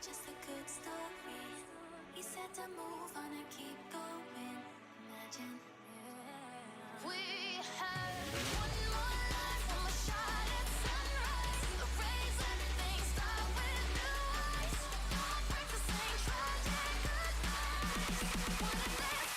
just a good story. He said to move on and keep going. Imagine. We have one more life, one more shot at sunrise. Erase everything, start with new eyes. Breakfast ain't tragic goodbyes. What if this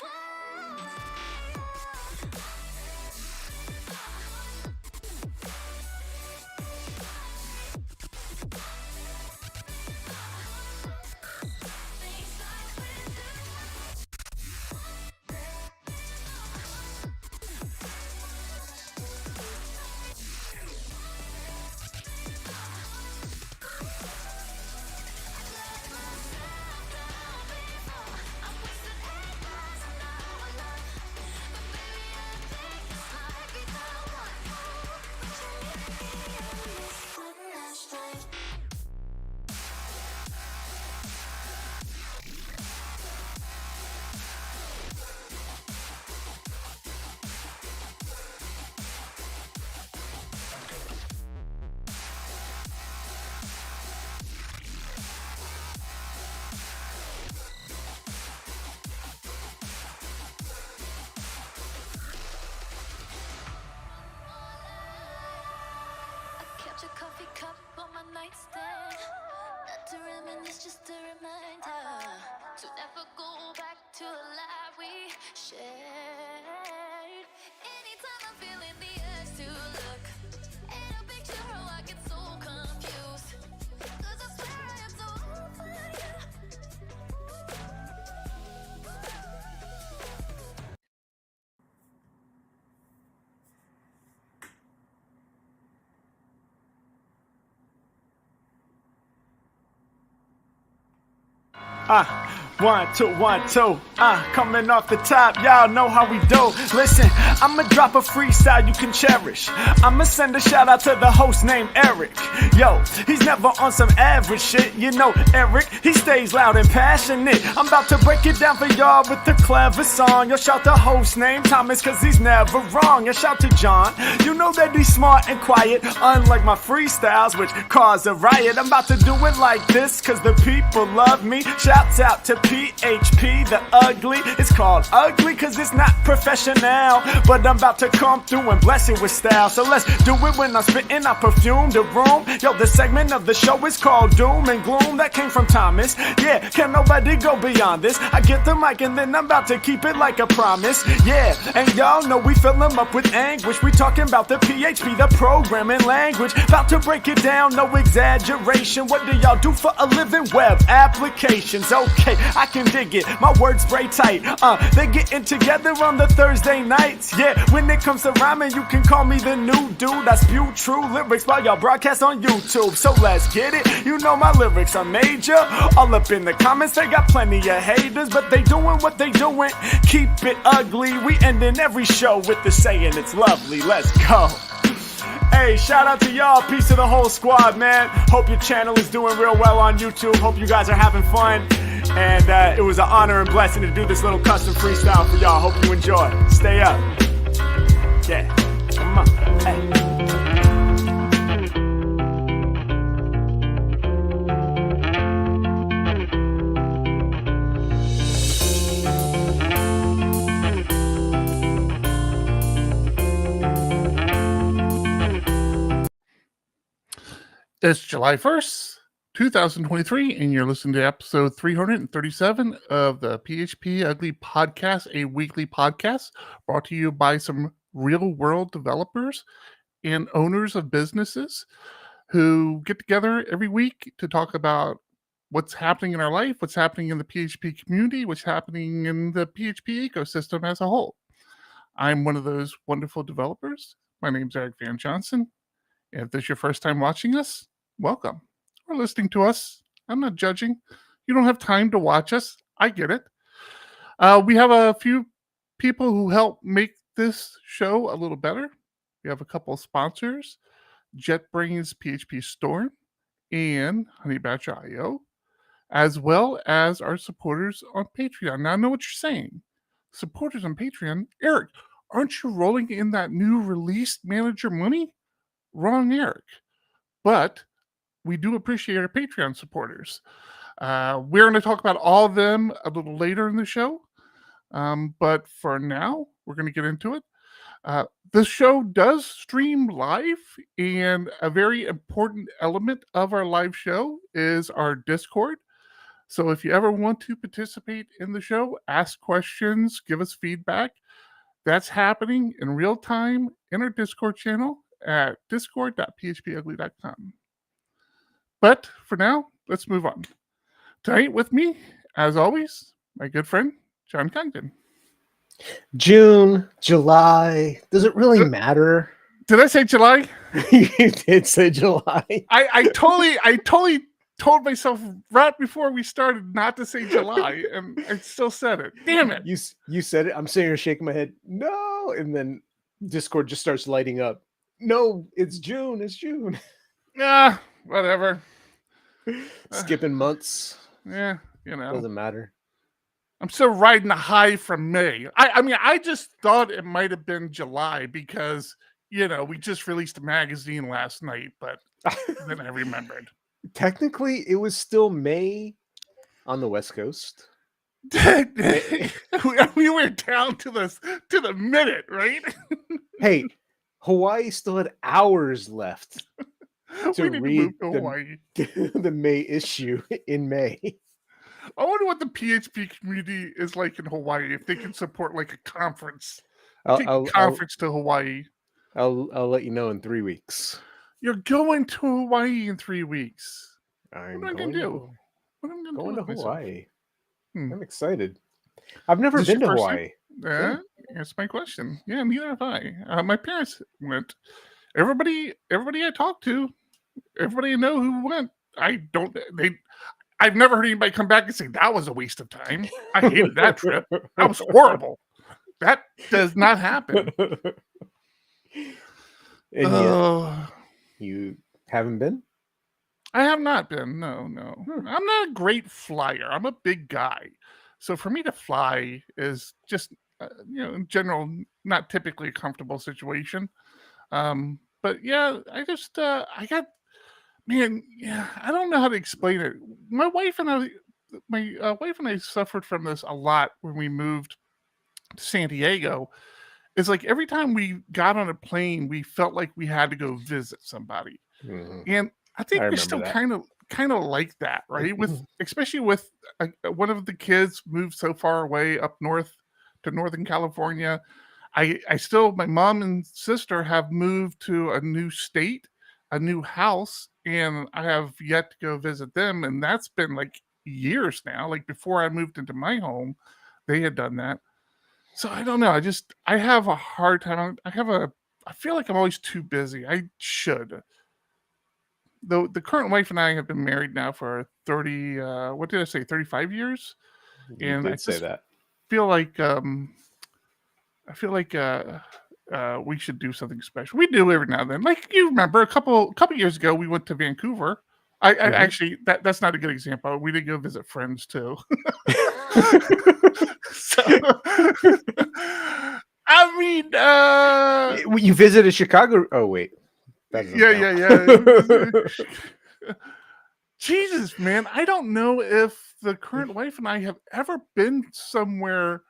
kept your coffee cup on my nightstand. Not to reminisce, just a reminder to never go back to a lie we shared. Anytime I'm feeling the urge to look at a picture, oh, I get so confused. 'Cause I swear I am so over you. One, two, coming off the top, y'all know how we do. Listen, I'ma drop a freestyle you can cherish. I'ma send a shout out to the host named Eric. Yo, he's never on some average shit. You know Eric, he stays loud and passionate. I'm about to break it down for y'all with the clever song. Yo, shout the host named Thomas, cause he's never wrong. And shout to John, you know that he's smart and quiet, unlike my freestyles, which cause a riot. I'm about to do it like this, cause the people love me. Shouts out to PHP the Ugly. It's called ugly cause it's not professional, but I'm about to come through and bless it with style. So let's do it when I'm spitting, I perfume the room. Yo, the segment of the show is called Doom and Gloom. That came from Thomas. Yeah, can nobody go beyond this? I get the mic and then I'm about to keep it like a promise. Yeah, and y'all know we fill them up with anguish. We talking about the PHP, the programming language. About to break it down, no exaggeration. What do y'all do for a living? Web applications. Okay, I can dig it. My words spray tight. They getting together on the Thursday nights. Yeah, when it comes to rhyming, you can call me the new dude. I spew true lyrics while y'all broadcast on YouTube. So let's get it. You know my lyrics are major. All up in the comments, they got plenty of haters, but they doing what they doing. Keep it ugly. We ending every show with the saying it's lovely. Let's go. Hey, shout out to y'all. Peace to the whole squad, man. Hope your channel is doing real well on YouTube. Hope you guys are having fun. And it was an honor and blessing to do this little custom freestyle for y'all. Hope you enjoy. Stay up. Yeah. Come on. Hey. It's July 1st, 2023, and you're listening to episode 337 of the PHPUgly podcast, a weekly podcast brought to you by some real-world developers and owners of businesses who get together every week to talk about what's happening in our life, what's happening in the PHP community, what's happening in the PHP ecosystem as a whole. I'm one of those wonderful developers. My name's Eric Van Johnson. And if this is your first time watching us, welcome. Or listening to us. I'm not judging. You don't have time to watch us. I get it. We have a few people who help make this show a little better. We have a couple of sponsors, JetBrains PhpStorm and HoneyBadger.io, as well as our supporters on Patreon. Now, I know what you're saying. Supporters on Patreon? Eric, aren't you rolling in that new release manager money? Wrong, Eric. But we do appreciate our Patreon supporters. We're going to talk about all of them a little later in the show. But for now, we're going to get into it. This show does stream live, and a very important element of our live show is our Discord. So if you ever want to participate in the show, ask questions, give us feedback, that's happening in real time in our Discord channel at discord.phpugly.com. But for now, let's move on. Tonight with me, as always, my good friend, John Congdon. June, July. Does it really matter? Did I say July? You did say July. I totally told myself right before we started not to say July, and I still said it. Damn it. You said it. I'm sitting here shaking my head. No. And then Discord just starts lighting up. No, it's June. It's June. Whatever. Skipping months. Yeah, Doesn't matter. I'm still riding the high from May. I mean, I just thought it might have been July because, we just released a magazine last night, but then I remembered. Technically, it was still May on the West Coast. We were down to the minute, right? Hey, Hawaii still had hours left to We need read to move to Hawaii. the May issue in May. I wonder what the PHP community is like in Hawaii, if they can support like a conference. Take a conference to Hawaii. I'll let you know in 3 weeks. You're going to Hawaii in 3 weeks. What am I going to do? What am I going to Hawaii? Hmm. I'm excited. I've never been to Hawaii. Yeah, that's my question. Yeah, neither have I. My parents went. Everybody I talked to, everybody I know who went. I've never heard anybody come back and say that was a waste of time. I hated that trip. That was horrible. That does not happen. And you haven't been? I have not been. No. I'm not a great flyer. I'm a big guy. So for me to fly is just, in general, not typically a comfortable situation. But yeah, I just, I don't know how to explain it. My wife and I suffered from this a lot when we moved to San Diego. It's like every time we got on a plane, we felt like we had to go visit somebody. Mm-hmm. And I think we're still kind of like that, right? Especially with one of the kids moved so far away up north to Northern California. My mom and sister have moved to a new state, a new house, and I have yet to go visit them. And that's been like years now. Like before I moved into my home, they had done that. So I don't know. I have a hard time. I feel like I'm always too busy. I should. The current wife and I have been married now for 30, what did I say, 35 years? And I say that. Feel like we should do something special. We do every now and then. Like you remember, a couple years ago, we went to Vancouver. I actually that's not a good example. We did go visit friends too. So, I mean, you visited Chicago. Oh wait, yeah. Jesus, man, I don't know if the current wife and I have ever been somewhere.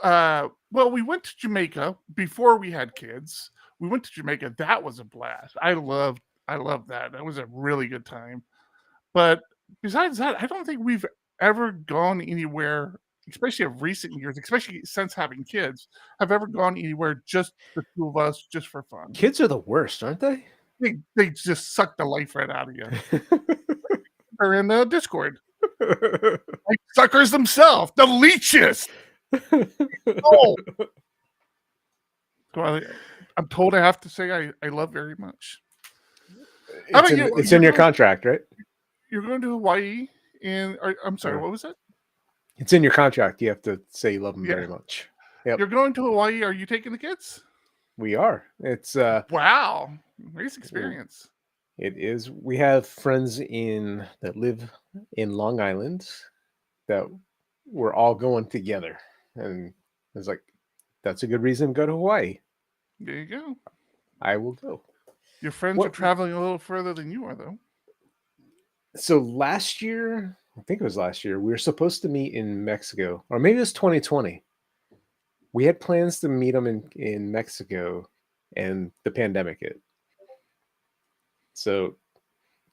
Well, we went to Jamaica before we had kids. We went to Jamaica. That was a blast. I loved that. That was a really good time. But besides that, I don't think we've ever gone anywhere, especially of recent years, especially since having kids, have ever gone anywhere just the two of us, just for fun. Kids are the worst, aren't they? They just suck the life right out of you. They're in the Discord. Like suckers themselves, the leeches. Oh. I'm told I have to say I love very much. It's in your contract, right? You're going to Hawaii, and I'm sorry, what was that? It's in your contract. You have to say you love them very much. Yep. You're going to Hawaii. Are you taking the kids? We are. It's wow, nice experience. It is. We have friends that live in Long Island that we're all going together, and it's like that's a good reason to go to Hawaii. There you go. I will go. Your friends are traveling a little further than you are, though. So last year, I think it was last year, we were supposed to meet in Mexico, or maybe it was 2020. We had plans to meet them in Mexico, and the pandemic hit. So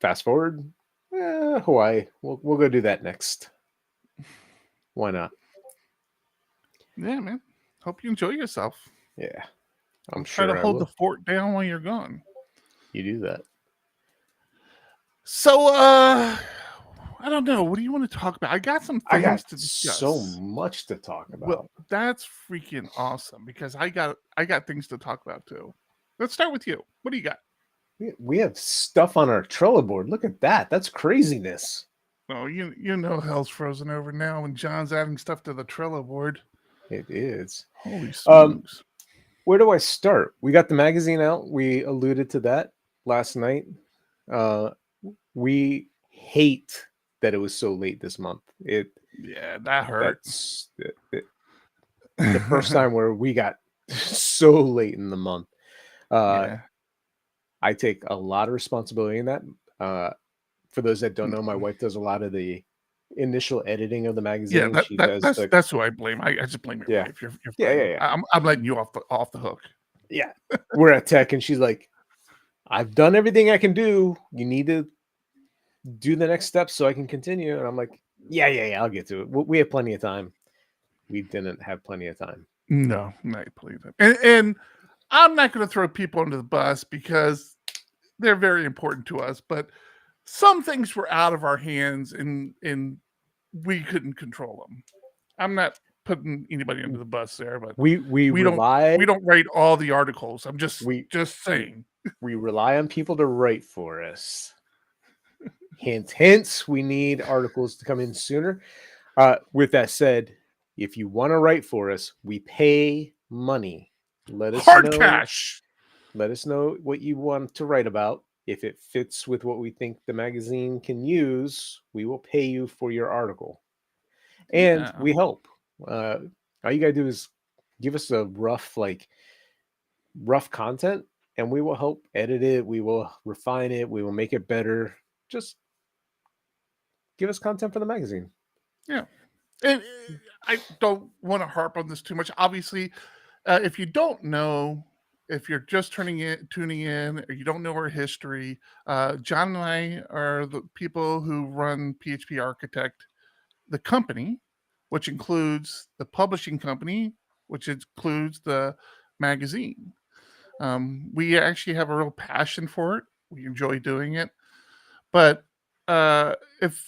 fast forward, Hawaii. We'll go do that next. Why not? Yeah, man. Hope you enjoy yourself. Yeah, I'm trying to hold the fort down while you're gone. You do that. So, I don't know. What do you want to talk about? I got some things to discuss. So much to talk about. Well, that's freaking awesome because I got things to talk about too. Let's start with you. What do you got? We have stuff on our Trello board. Look at that. That's craziness. Oh, you know hell's frozen over now when John's adding stuff to the Trello board. It is. Holy smokes. Where do I start? We got the magazine out. We alluded to that last night. We hate that it was so late this month. Yeah, that hurts. The first time where we got so late in the month. Yeah. I take a lot of responsibility in that. For those that don't know, my wife does a lot of the initial editing of the magazine. Yeah, that's who I blame. I just blame your wife. You're I'm letting you off the hook. Yeah, we're at tech, and she's like, "I've done everything I can do. You need to do the next step so I can continue." And I'm like, "Yeah, I'll get to it. We have plenty of time." We didn't have plenty of time. No, I believe it. And I'm not going to throw people under the bus because they're very important to us, but some things were out of our hands and we couldn't control them. I'm not putting anybody under the bus there, but we don't write all the articles. I'm just saying. We rely on people to write for us. Hence, we need articles to come in sooner. With that said, if you want to write for us, we pay money. Let us know cash. Let us know what you want to write about. If it fits with what we think the magazine can use, we will pay you for your article. And we help. All you gotta do is give us a rough content, and we will help edit it. We will refine it. We will make it better. Just give us content for the magazine. Yeah. And I don't want to harp on this too much. Obviously, if you don't know, if you're just tuning in, or you don't know our history, John and I are the people who run PHP Architect, the company, which includes the publishing company, which includes the magazine. We actually have a real passion for it. We enjoy doing it. But if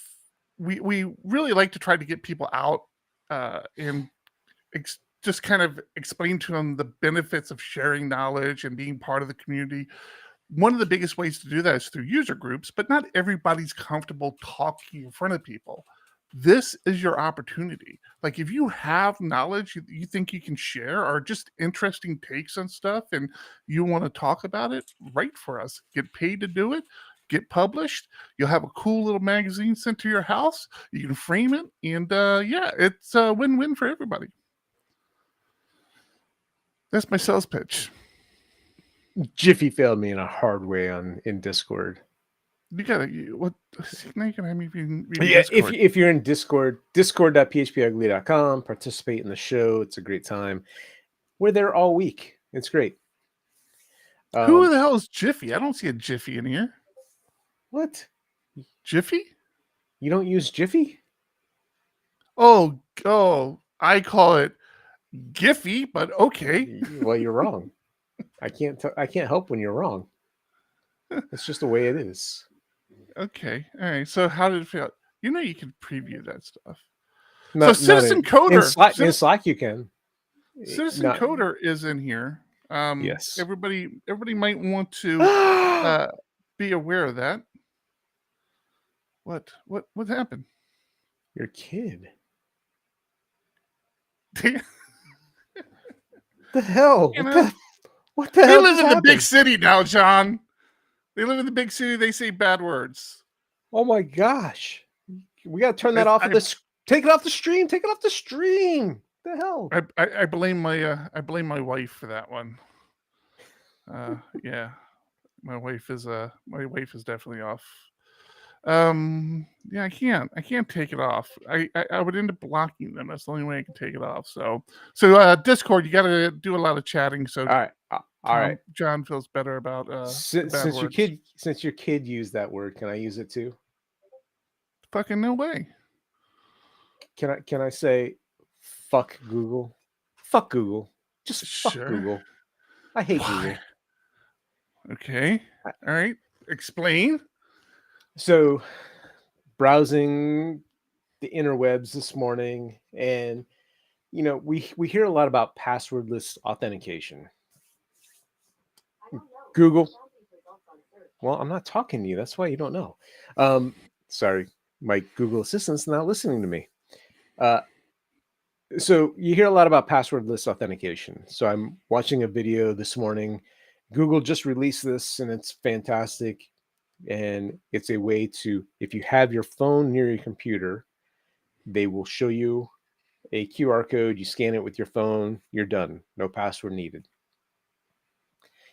we really like to try to get people out and just kind of explain to them the benefits of sharing knowledge and being part of the community. One of the biggest ways to do that is through user groups, but not everybody's comfortable talking in front of people. This is your opportunity. Like if you have knowledge you think you can share or just interesting takes on stuff and you want to talk about it, write for us. Get paid to do it. Get published. You'll have a cool little magazine sent to your house. You can frame it. And it's a win-win for everybody. That's my sales pitch. Jiffy failed me in a hard way in Discord. You gotta what? Now you can have me read if you're in Discord, discord.phpugly.com. Participate in the show. It's a great time. We're there all week. It's great. Who the hell is Jiffy? I don't see a Jiffy in here. What? Jiffy? You don't use Jiffy? Oh, I call it Giphy, but okay. Well, you're wrong. I can't help when you're wrong. It's just the way it is. Okay. All right. So how did it feel? You know you can preview that stuff. Citizen Coder. In Slack you can. Citizen Coder is in here. Yes. Everybody might want to be aware of that. What happened? Your kid. The hell? What the hell? They live in the big city now, John. They live in the big city. They say bad words. Oh my gosh! We got to turn that off. Take it off the stream. Take it off the stream. The hell? I blame my wife for that one. Yeah. my wife is definitely off. Yeah, I can't take it off. I would end up blocking them. That's the only way I can take it off. So Discord, you got to do a lot of chatting. So All right. John feels better about the bad words. Since your kid used that word, can I use it too? Fucking no way. Can I say fuck Google? Fuck Google. Just fuck Sure. Google. I hate Google. Okay. All right. Explain. So, browsing the interwebs this morning, and we hear a lot about passwordless authentication. Google. Well, I'm not talking to you. That's why you don't know. Sorry, my Google Assistant's not listening to me. So you hear a lot about passwordless authentication. So I'm watching a video this morning. Google just released this, and it's fantastic. And it's a way to, if you have your phone near your computer, they will show you a QR code. You scan it with your phone, you're done. No password needed.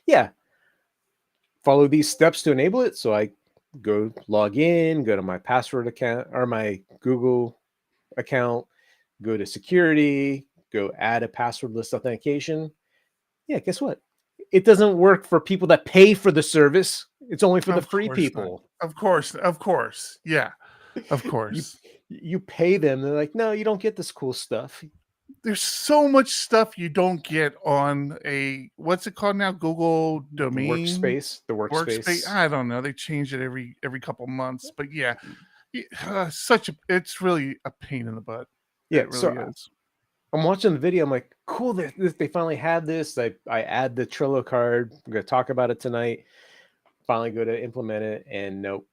Yeah. Follow these steps to enable it. So I go log in, go to my password account or my Google account, go to security, go add a passwordless authentication. Yeah, guess what? It doesn't work for people that pay for the service. It's only for the free people. Of course. Yeah, of course. You pay them. They're like, no, you don't get this cool stuff. There's so much stuff you don't get on what's it called now? Google domain workspace. The workspace. I don't know. They change it every couple months, but yeah, it's really a pain in the butt. Yeah, it really is. I'm watching the video. I'm like, cool. They finally had this. I add the Trello card. I'm going to talk about it tonight. Finally go to implement it, and nope,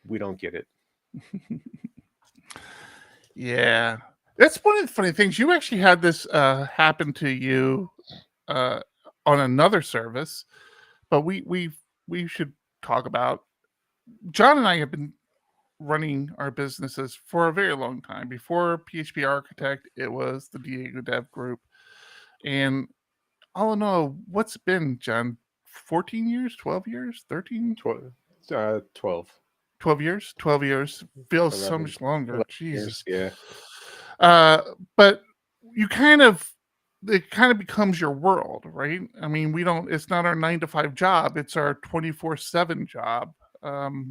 we don't get it. Yeah, that's one of the funny things. You actually had this happen to you on another service, but we should talk about. John and I have been running our businesses for a very long time. Before PHP Architect, it was the Diego Dev Group, and all in all, what's it been, John? 14 years, 12 years, 13? 12. 12 years? 12 years. Feels 11, so much longer. Jesus. Years, yeah. But it kind of becomes your world, right? I mean, it's not our 9-to-5 job. It's our 24/7 job,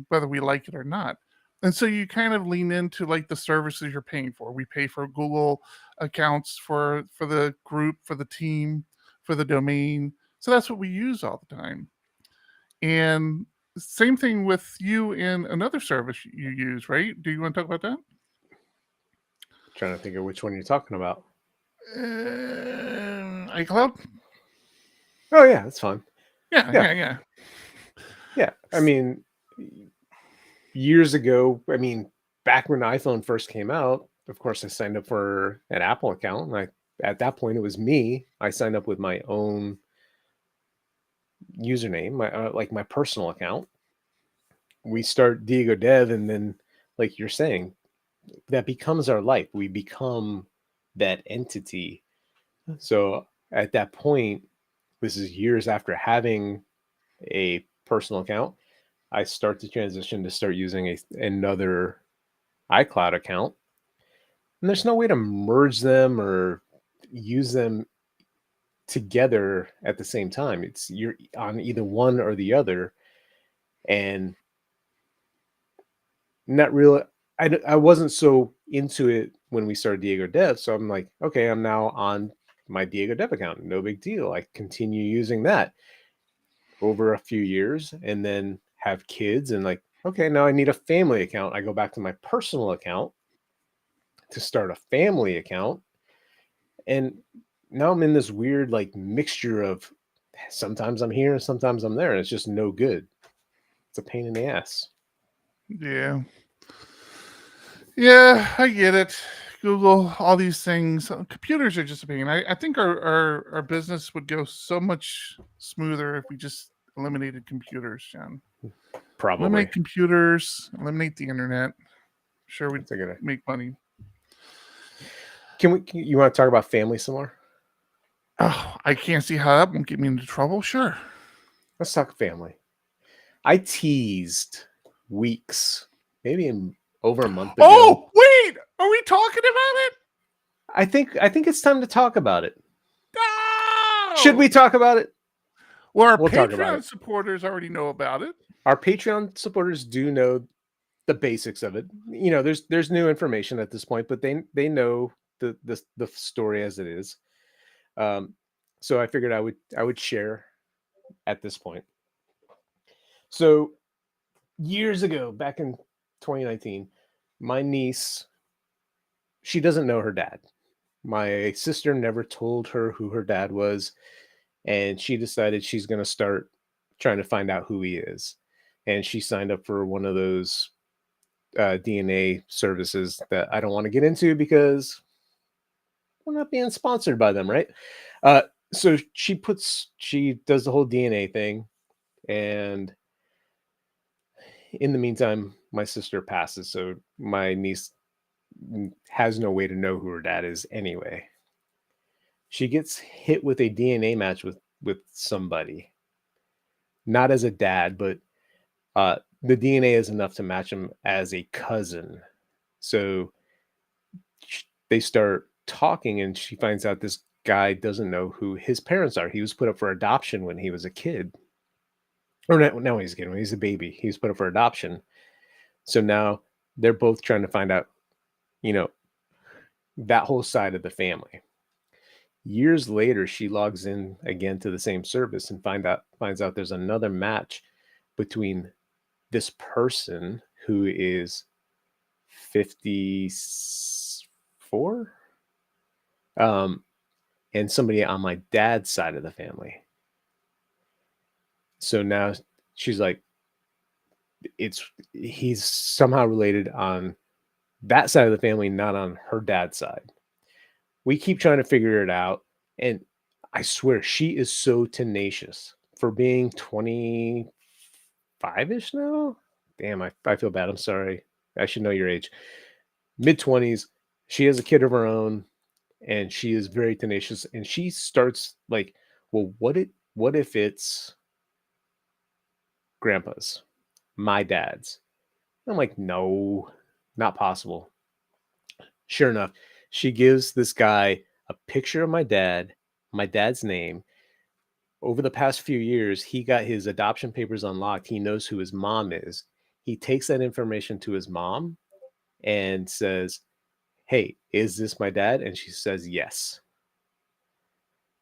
whether we like it or not. And so you kind of lean into like the services you're paying for. We pay for Google accounts for the group, for the team, for the domain. So that's what we use all the time. And same thing with you in another service you use, right? Do you want to talk about that? Trying to think of which one you're talking about. iCloud? Oh, yeah, that's fine. Yeah. Yeah, I mean, years ago, back when the iPhone first came out, of course, I signed up for an Apple account. And at that point, it was me. I signed up with my own username, my personal account. We start Diego Dev, and then, like you're saying, that becomes our life. We become that entity. So at that point, this is years after having a personal account, I start to transition to start using another iCloud account. And there's no way to merge them or use them together at the same time. You're on either one or the other. And not really, I wasn't so into it when we started Diego Dev. So I'm like, okay, I'm now on my Diego Dev account. No big deal. I continue using that over a few years, and then have kids, and like, okay, now I need a family account. I go back to my personal account to start a family account. And now I'm in this weird like mixture of sometimes I'm here and sometimes I'm there, and it's just no good. It's a pain in the ass. Yeah, I get it. Google, all these things. Computers are just a pain. I think our business would go so much smoother if we just eliminated computers, John. Probably. Eliminate computers, eliminate the internet. Sure, we'd make money. You want to talk about family some more? Oh, I can't see how that won't get me into trouble. Sure. Let's talk family. I teased weeks, maybe over a month ago. Oh, wait, are we talking about it? I think it's time to talk about it. No! Should we talk about it? Well, We'll talk about Patreon it. supporters already know about it. Our Patreon supporters do know the basics of it. You know, there's new information at this point, but they know the story as it is. So I figured I would share at this point. So years ago, back in 2019, my niece, she doesn't know her dad. My sister never told her who her dad was, and she decided she's going to start trying to find out who he is. And she signed up for one of those DNA services that I don't want to get into because we're not being sponsored by them, right? So she does the whole DNA thing, and in the meantime, my sister passes, so my niece has no way to know who her dad is anyway. She gets hit with a DNA match with somebody, not as a dad, but the DNA is enough to match him as a cousin. So they start talking, and she finds out this guy doesn't know who his parents are. He was put up for adoption when he was a kid. Or not when he's a kid, when he's a baby. He was put up for adoption. So now they're both trying to find out, you know, that whole side of the family. Years later, she logs in again to the same service and finds out there's another match between this person who is 54 and somebody on my dad's side of the family. So now she's like, he's somehow related on that side of the family, not on her dad's side. We keep trying to figure it out, and I swear she is so tenacious for being 25-ish now. Damn, I feel bad. I'm sorry. I should know your age. Mid-20s. She has a kid of her own, and she is very tenacious. And she starts like, well, what if it's grandpa's, my dad's? I'm like, no, not possible. Sure enough, she gives this guy a picture of my dad's name. Over the past few years, he got his adoption papers unlocked. He knows who his mom is. He takes that information to his mom and says, hey, is this my dad? And she says, yes.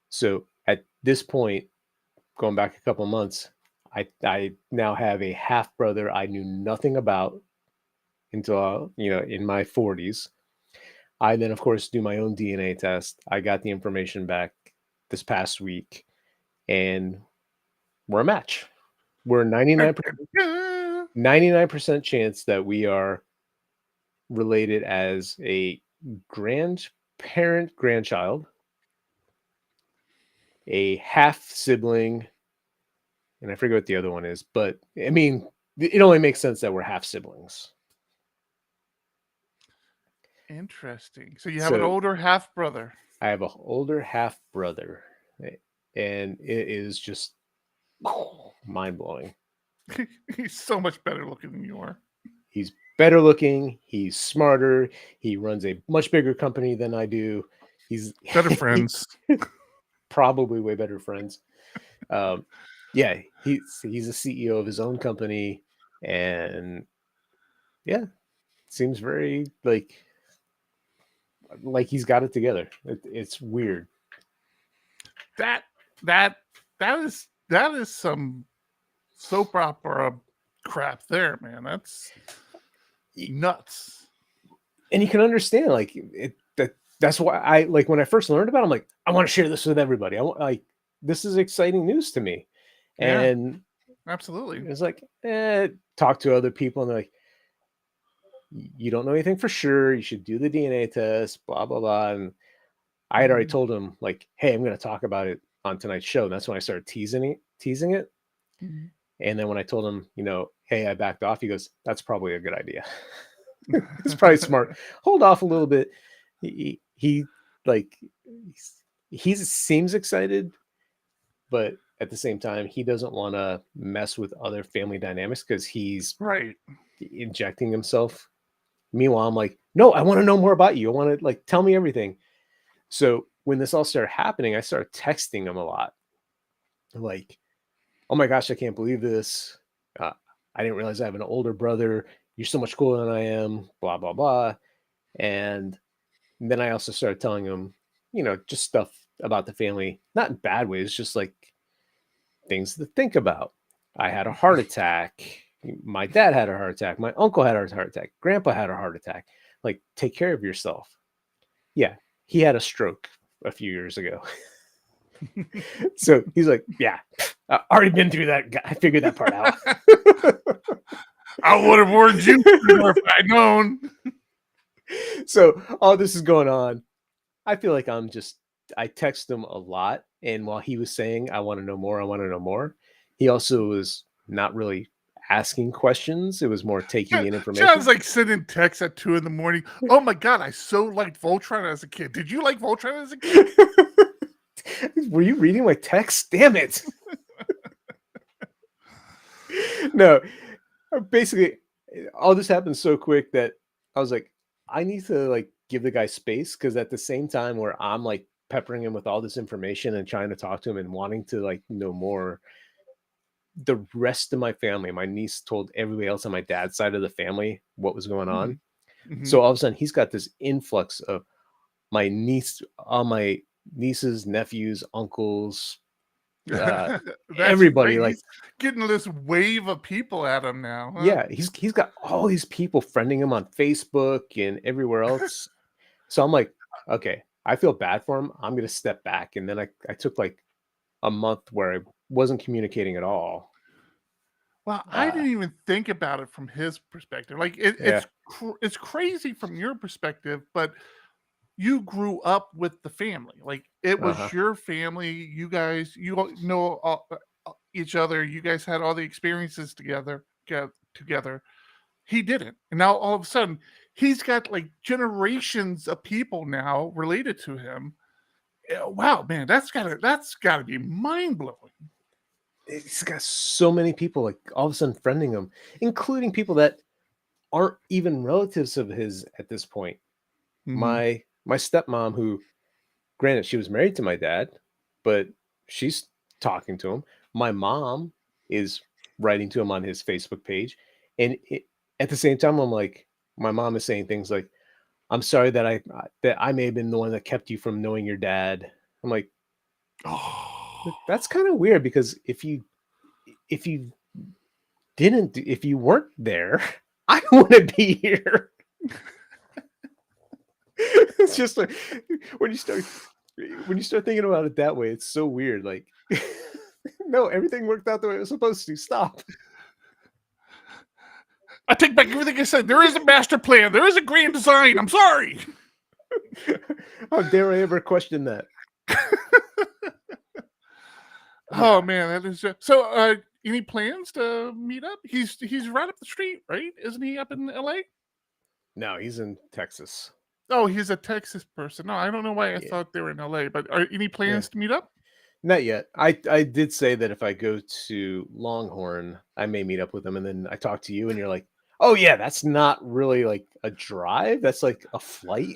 So at this point, going back a couple months, I now have a half brother I knew nothing about until, in my 40s. I then, of course, do my own DNA test. I got the information back this past week, and we're a match. We're 99% chance that we are related as a grandchild, a half sibling, and I forget what the other one is, but I mean, it only makes sense that we're half siblings. Interesting. So you have an older half brother. I have an older half brother, and it is just mind blowing. He's so much better looking than you are. He's better looking. He's smarter. He runs a much bigger company than I do. He's better friends. Probably way better friends. Yeah, he's a CEO of his own company, and yeah, seems very like he's got it together. It's weird. That is some soap opera crap there, man. That's nuts. And you can understand, like, that's why I, like, when I first learned about it, I'm like, I want to share this with everybody. I want, like, this is exciting news to me. Yeah, and absolutely. It's like, talk to other people, and they're like, you don't know anything for sure. You should do the DNA test, blah, blah, blah. And I had already told him, like, hey, I'm going to talk about it on tonight's show. And that's when I started teasing it. Mm-hmm. And then when I told him, hey, I backed off, he goes, that's probably a good idea. It's probably smart. Hold off a little bit. He seems excited, but at the same time, he doesn't want to mess with other family dynamics because he's Right. injecting himself. Meanwhile, I'm like, no, I want to know more about you. I want to like tell me everything. So when this all started happening, I started texting him a lot. Like, oh my gosh, I can't believe this. I didn't realize I have an older brother. You're so much cooler than I am, blah, blah, blah. And then I also started telling him, just stuff about the family, not in bad ways, just like things to think about. I had a heart attack. My dad had a heart attack. My uncle had a heart attack. Grandpa had a heart attack. Like, take care of yourself. Yeah, he had a stroke a few years ago. So he's like, yeah, I've already been through that. I figured that part out. I would have warned you if I'd known. So all this is going on. I feel like I text him a lot. And while he was saying, I want to know more, he also was not really asking questions. It was more taking in information. Sounds like sending texts at 2 a.m. Oh my God, I so liked Voltron as a kid. Did you like Voltron as a kid? Were you reading my text? Damn it. No, basically all this happened so quick that I was like, I need to like give the guy space, because at the same time where I'm like peppering him with all this information and trying to talk to him and wanting to like know more, the rest of my family, my niece told everybody else on my dad's side of the family what was going on. Mm-hmm. So all of a sudden he's got this influx of my nieces, nephews, uncles, everybody, right. like He's getting this wave of people at him now. Huh? Yeah, he's got all these people friending him on Facebook and everywhere else. So I'm like, okay, I feel bad for him. I'm gonna step back. And then I took like a month where I wasn't communicating at all. Well, I didn't even think about it from his perspective. Like it's crazy from your perspective, but you grew up with the family. Like it was your family. You guys, know each other. You guys had all the experiences together. He didn't, and now all of a sudden he's got like generations of people now related to him. Wow, man, that's gotta be mind blowing. He's got so many people like all of a sudden friending him, including people that aren't even relatives of his at this point. Mm-hmm. My stepmom, who, granted, she was married to my dad, but she's talking to him. My mom is writing to him on his Facebook page. And at the same time, I'm like, my mom is saying things like, I'm sorry that I may have been the one that kept you from knowing your dad. I'm like, oh, that's kind of weird, because if you weren't there, I wouldn't be here. It's just like when you start thinking about it that way, it's so weird. Like, no, everything worked out the way it was supposed to. Stop. I take back everything I said. There is a master plan. There is a grand design. I'm sorry. How dare I ever question that? Oh man, that is so. Any plans to meet up? He's right up the street, right? Isn't he up in LA? No, he's in Texas. Oh, he's a Texas person. No, I don't know why I thought they were in LA, but are any plans to meet up? Not yet. I did say that if I go to Longhorn, I may meet up with him. And then I talked to you and you're like, oh yeah, that's not really like a drive. That's like a flight.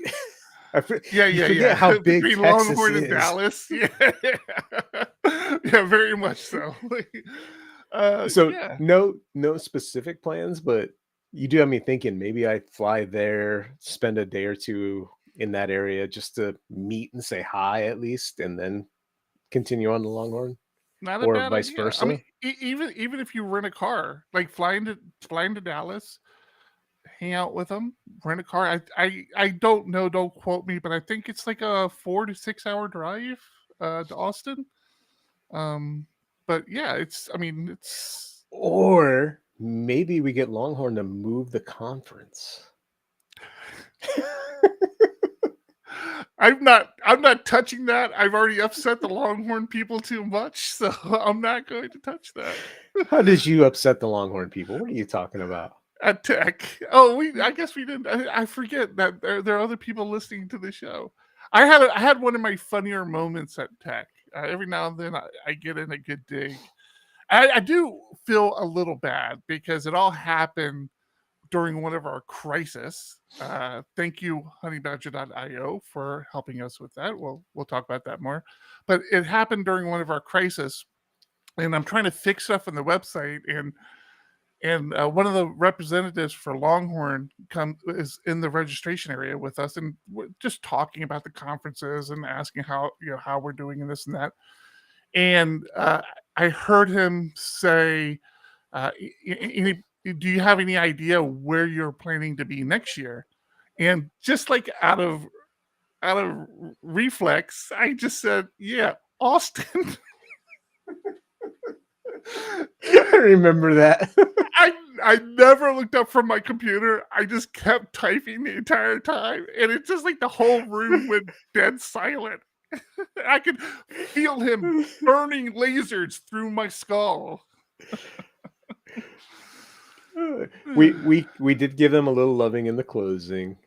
Yeah. How big between Texas Longhorn is. and Dallas. Yeah, very much so. No specific plans, but you do have me thinking maybe I fly there, spend a day or two in that area just to meet and say hi at least, and then continue on to Longhorn. Not or a bad vice idea. versa. I mean, even if you rent a car, like flying to Dallas, hang out with them, rent a car. I don't know, don't quote me, but I think it's like a 4 to 6 hour drive to Austin. But yeah, it's. Or maybe we get Longhorn to move the conference. I'm not touching that. I've already upset the Longhorn people too much, so I'm not going to touch that. How did you upset the Longhorn people? What are you talking about? At Tech. Oh, I guess we didn't. I forget that there are other people listening to the show. I had one of my funnier moments at Tech. Every now and then I get in a good dig. I do feel a little bad because it all happened during one of our crises. Thank you, honeybadger.io, for helping us with that. We'll talk about that more. But it happened during one of our crises, and I'm trying to fix stuff on the website, and one of the representatives for Longhorn is in the registration area with us, and we're just talking about the conferences and asking how we're doing and this and that. And I heard him say, "Do you have any idea where you're planning to be next year?" And just like out of reflex, I just said, "Yeah, Austin." I remember that. I never looked up from my computer. I just kept typing the entire time, and it's just like the whole room went dead silent. I could feel him burning lasers through my skull. we did give them a little loving in the closing.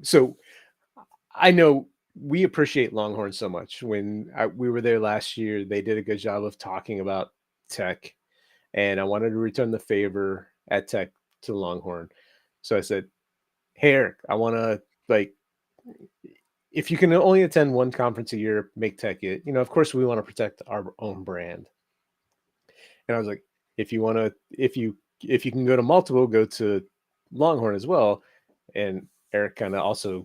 So I know we appreciate Longhorn so much. When we were there last year, they did a good job of talking about tech, and I wanted to return the favor at tech to Longhorn. So I said, "Hey, Eric, I want to, like, if you can only attend one conference a year, make tech it. Of course, we want to protect our own brand." And I was like, if you can go to multiple, go to Longhorn as well. And Eric kind of also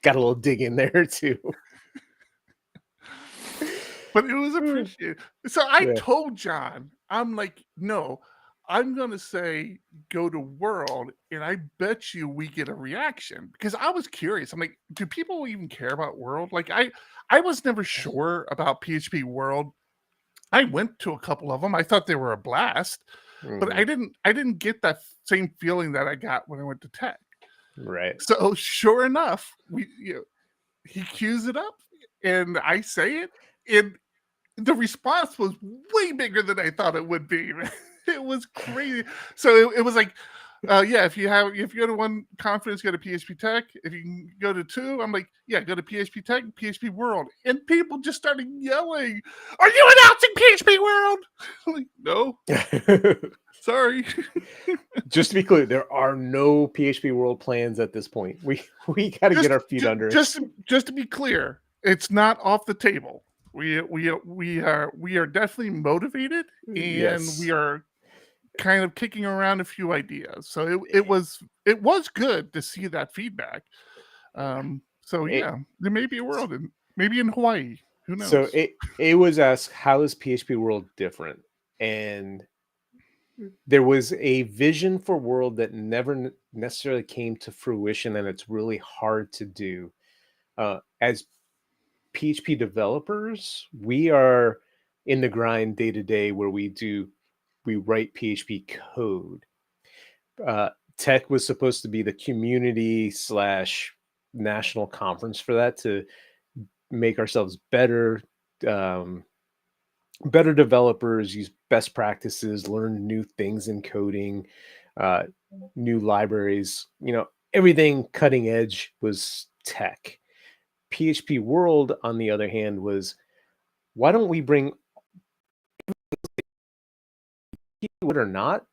got a little dig in there too. But it was appreciated. So I told John, I'm like, no, I'm going to say go to World, and I bet you we get a reaction. Because I was curious. I'm like, do people even care about World? Like, I was never sure about PHP World. I went to a couple of them. I thought they were a blast, but I didn't get that same feeling that I got when I went to tech. Right. So sure enough, he cues it up, and I say it, and the response was way bigger than I thought it would be. It was crazy. So it was like, if you go to one conference, go to PHP Tech. If you can go to two, I'm like, yeah, go to PHP Tech, PHP World. And people just started yelling, "Are you announcing PHP World?" I'm like, no. Sorry. Just to be clear, there are no PHP World plans at this point. We got to get our feet under it. Just to be clear, it's not off the table. We are definitely motivated, and we are kind of kicking around a few ideas. So it was good to see that feedback. There may be a world maybe in Hawaii. Who knows? So it was asked, how is PHP World different? And there was a vision for World that never necessarily came to fruition, and it's really hard to do. As PHP developers, we are in the grind day to day where we write PHP code. Tech was supposed to be the community / national conference for that, to make ourselves better developers, use best practices, learn new things in coding, new libraries, everything cutting edge was tech. PHP World, on the other hand, was, why don't we bring people or not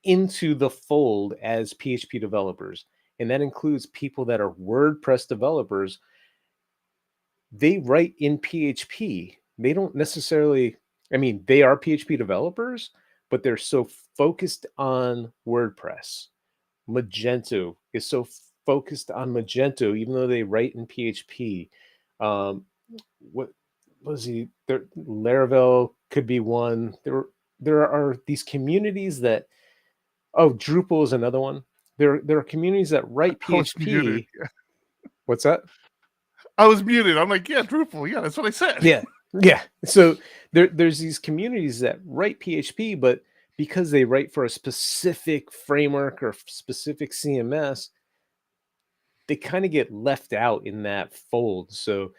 into the fold as PHP developers? And that includes people that are WordPress developers. They write in PHP. They don't necessarily, they are PHP developers, but they're so focused on WordPress. Magento is so focused on Magento, even though they write in PHP. What was he? Laravel could be one. There are these communities that, Drupal is another one. There are communities that write PHP. What's that? I was muted. I'm like, yeah, Drupal. Yeah, that's what I said. Yeah. So there's these communities that write PHP, but because they write for a specific framework or specific CMS, they kind of get left out in that fold. So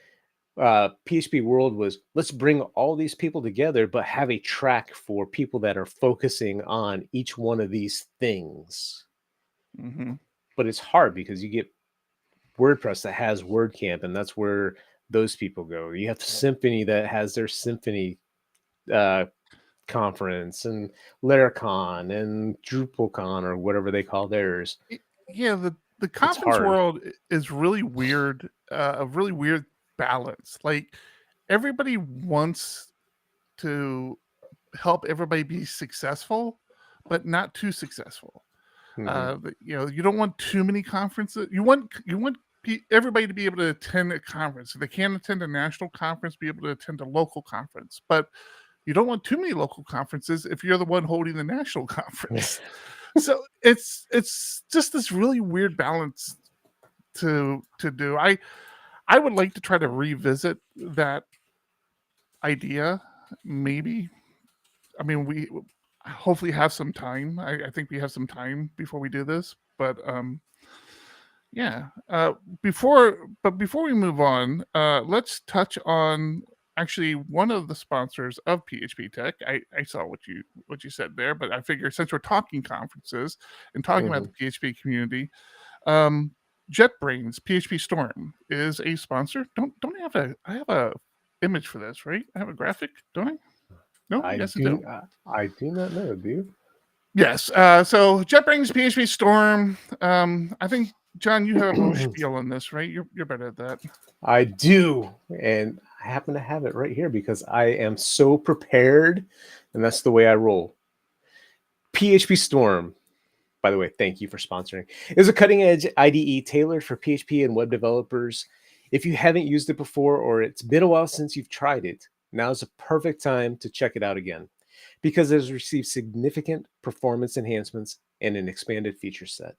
PHP World was, let's bring all these people together, but have a track for people that are focusing on each one of these things. But it's hard because you get WordPress that has WordCamp, and that's where those people go. You have Symphony that has their Symphony conference, and Laracon and DrupalCon, or whatever they call theirs. Yeah, the conference world is really weird, a really weird balance. Like, everybody wants to help everybody be successful, but not too successful. You don't want too many conferences. You want everybody to be able to attend a conference. If they can't attend a national conference, be able to attend a local conference. But you don't want too many local conferences if you're the one holding the national conference. So it's just this really weird balance to do. I would like to try to revisit that idea, maybe. I mean, we hopefully have some time. I think we have some time before we do this, but yeah. Before we move on, let's touch on actually one of the sponsors of PHP Tech. I saw what you said there, but I figure since we're talking conferences and talking about the PHP community, JetBrains PhpStorm is a sponsor. Don't I have a image for this, right? I have a graphic, don't I? No, yes, I do. I do not know, do you? Yes. So JetBrains PhpStorm. I think, John, you have a little spiel on this, right? You're better at that. I do, and I happen to have it right here because I am so prepared, and that's the way I roll. PhpStorm, by the way, thank you for sponsoring, is a cutting-edge IDE tailored for PHP and web developers. If you haven't used it before, or it's been a while since you've tried it, now is a perfect time to check it out again, because it has received significant performance enhancements and an expanded feature set.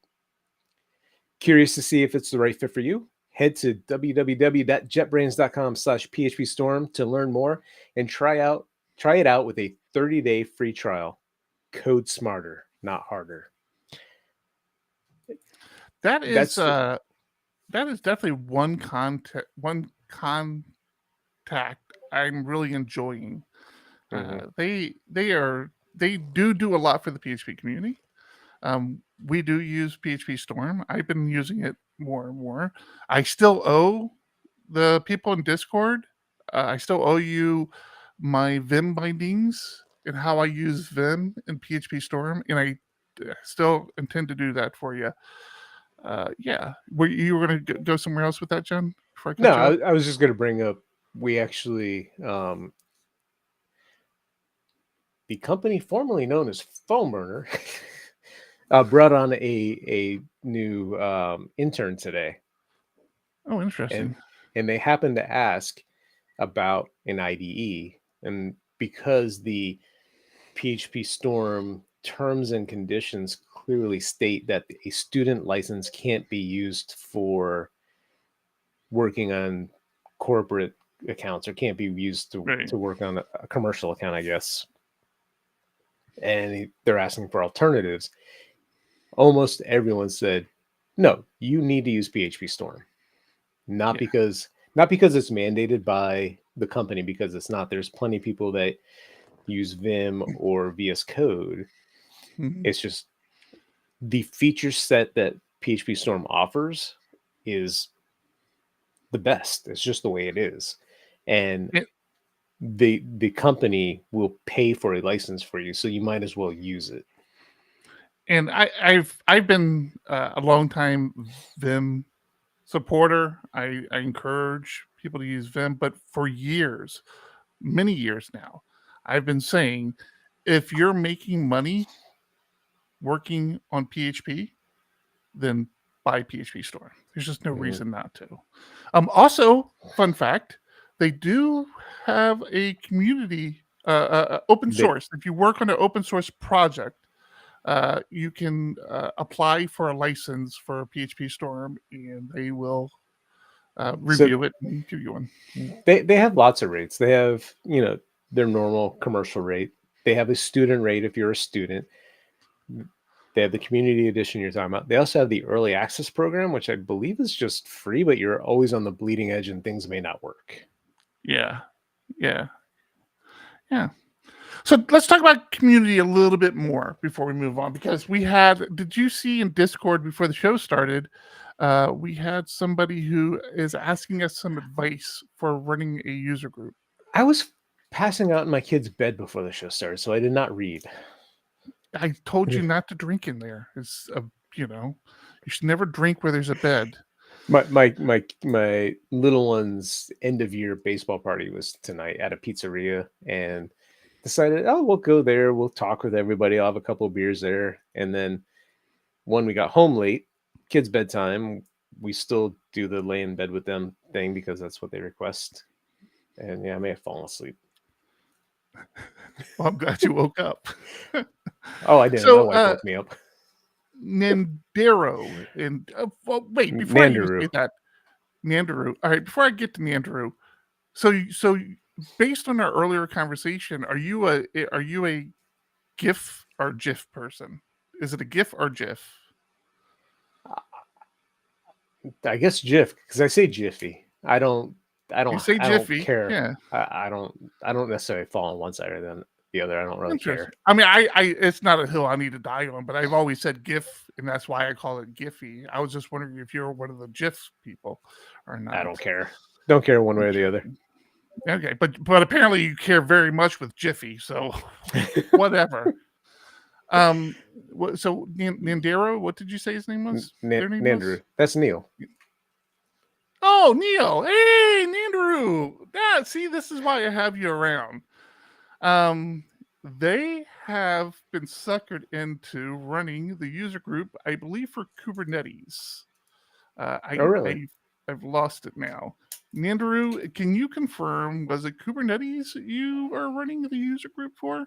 Curious to see if it's the right fit for you? Head to www.jetbrains.com/phpstorm to learn more and try it out with a 30-day free trial. Code smarter, not harder. That is definitely one contact I'm really enjoying. They do a lot for the PHP community. We do use PhpStorm. I've been using it more and more. I still owe the people in Discord. I still owe you my Vim bindings and how I use Vim in PhpStorm, and I still intend to do that for you. Yeah. Were you going to go somewhere else with that, John? No, I was just going to bring up, we actually, the company formerly known as PhoneBurner brought on a new intern today. Oh, interesting. And they happened to ask about an IDE. And because the PhpStorm terms and conditions clearly state that a student license can't be used for working on corporate accounts, or can't be used to work on a commercial account, I guess. And they're asking for alternatives. Almost everyone said, no, you need to use PhpStorm. Not because it's mandated by the company, because it's not. There's plenty of people that use Vim or VS Code. It's just the feature set that PhpStorm offers is the best. It's just the way it is. And the company will pay for a license for you, so you might as well use it. And I've been a long time Vim supporter. I encourage people to use Vim, but for years, many years now, I've been saying, if you're making money working on PHP, then buy PhpStorm. There's just no reason not to. Also, fun fact, they do have a community, open source. If you work on an open source project, you can apply for a license for PhpStorm, and they will review it and give you one. They have lots of rates. They have, their normal commercial rate. They have a student rate if you're a student. They have the community edition you're talking about. They also have the early access program, which I believe is just free, but you're always on the bleeding edge and things may not work. Yeah. So let's talk about community a little bit more before we move on, because did you see in Discord before the show started, we had somebody who is asking us some advice for running a user group. I was passing out in my kid's bed before the show started, so I did not read. I told you not to drink in there. It's you should never drink where there's a bed. My little one's end of year baseball party was tonight at a pizzeria, and decided, oh, we'll go there. We'll talk with everybody. I'll have a couple of beers there. And then when we got home late, kids' bedtime, we still do the lay in bed with them thing because that's what they request. And yeah, I may have fallen asleep. Well, I'm glad you woke up. Oh, I didn't. So, My wife woke me up. Nandero and well, wait, before I even say that, Nandaru. All right, before I get to Nandaru, so based on our earlier conversation, are you a GIF or GIF person? Is it a GIF or GIF? I guess GIF, because I say Jiffy. I don't say Jiffy. Don't care. Yeah. I don't necessarily fall on one side or the other. I don't really care. I mean, I it's not a hill I need to die on, but I've always said GIF, and that's why I call it Giphy. I was just wondering if you're one of the GIF people or not. I don't care. Don't care one way or the other. Okay, but apparently you care very much with Jiffy, so whatever. So Nandero, what did you say his name was? Nandaru. That's Neil. Oh, Neil. Hey, Nandaru. See, this is why I have you around. They have been suckered into running the user group, I believe, for Kubernetes. Really? I've lost it now. Nandaru, can you confirm, was it Kubernetes you are running the user group for?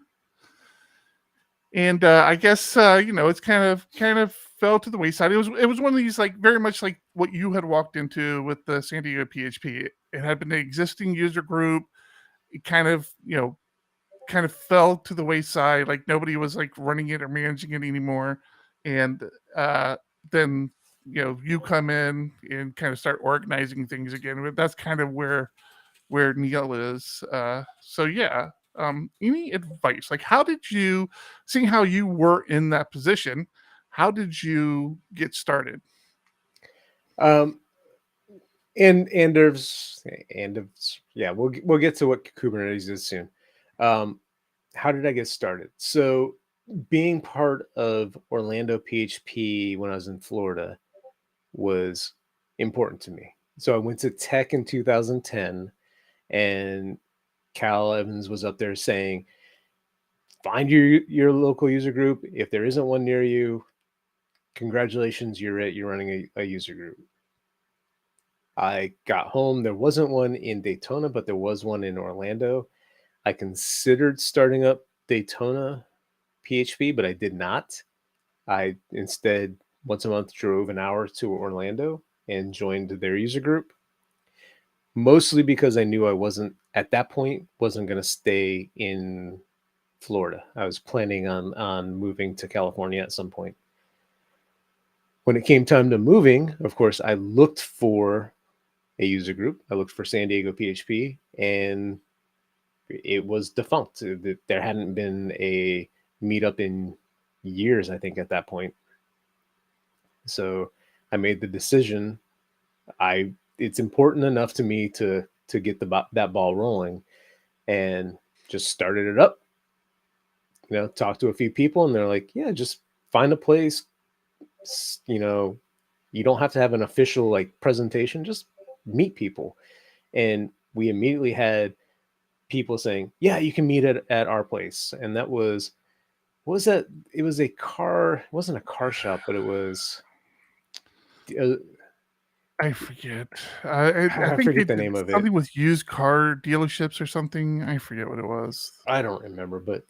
And I guess it's kind of fell to the wayside. It was one of these, like, very much like what you had walked into with the San Diego PHP. It had been an existing user group. It kind of fell to the wayside. Like, nobody was like running it or managing it anymore. And then you come in and kind of start organizing things again. But that's kind of where Neil is. So yeah. Any advice? Like, how did you, seeing how you were in that position, how did you get started? We'll get to what Kubernetes is soon. How did I get started? So, being part of Orlando PHP when I was in Florida was important to me. So I went to Tech in 2010, and Cal Evans was up there saying, find your local user group. If there isn't one near you, congratulations, you're running a user group. I got home. There wasn't one in Daytona, but there was one in Orlando. I considered starting up Daytona PHP, but I did not. I instead once a month drove an hour to Orlando and joined their user group, mostly because I knew I wasn't going to stay in Florida. I was planning on moving to California at some point. When it came time to moving, of course, I looked for a user group. I looked for San Diego PHP, and it was defunct. There hadn't been a meetup in years, I think, at that point. So I made the decision. It's important enough to me to get that ball rolling, and just started it up. Talked to a few people, and they're like, yeah, just find a place. You don't have to have an official like presentation, just meet people. And we immediately had people saying, yeah, you can meet at our place. And that was, what was that? It was it wasn't a car shop, but it was, I forget. I think forget the name of it. Something with used car dealerships or something. I forget what it was. I don't remember, but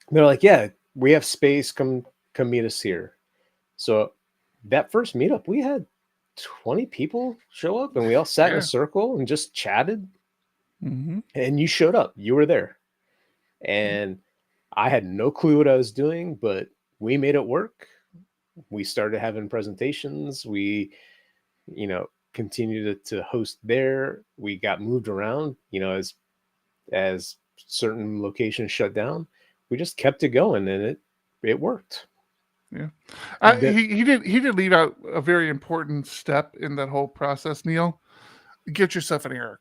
they're like, yeah, we have space. Come meet us here. So that first meetup, we had 20 people show up, and we all sat in a circle and just chatted. Mm-hmm. And you showed up. You were there. And I had no clue what I was doing, but we made it work. We started having presentations. We, continued to host there. We got moved around, as certain locations shut down. We just kept it going, and it worked. Yeah. He did leave out a very important step in that whole process, Neil. Get yourself an Eric.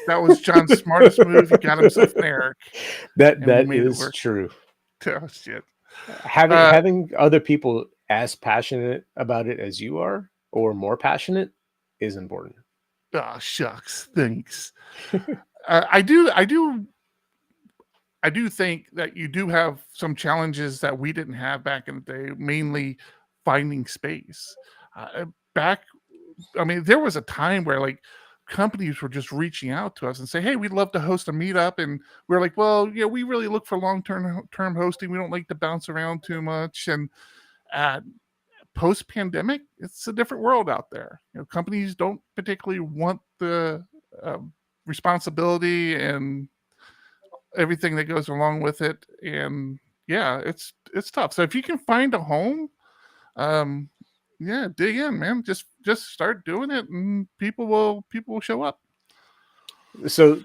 That was John's smartest move. He got himself an Eric. That is true. Oh, shit. Having other people as passionate about it as you are, or more passionate, is important. Oh, shucks. Thanks. I do think that you do have some challenges that we didn't have back in the day, mainly finding space. There was a time where like companies were just reaching out to us and say, "Hey, we'd love to host a meetup," and we're like, "Well, yeah, we really look for long-term hosting. We don't like to bounce around too much." And post-pandemic, it's a different world out there. Companies don't particularly want the responsibility and everything that goes along with it, and yeah, it's tough. So if you can find a home, dig in, man. Just start doing it, and people will show up. So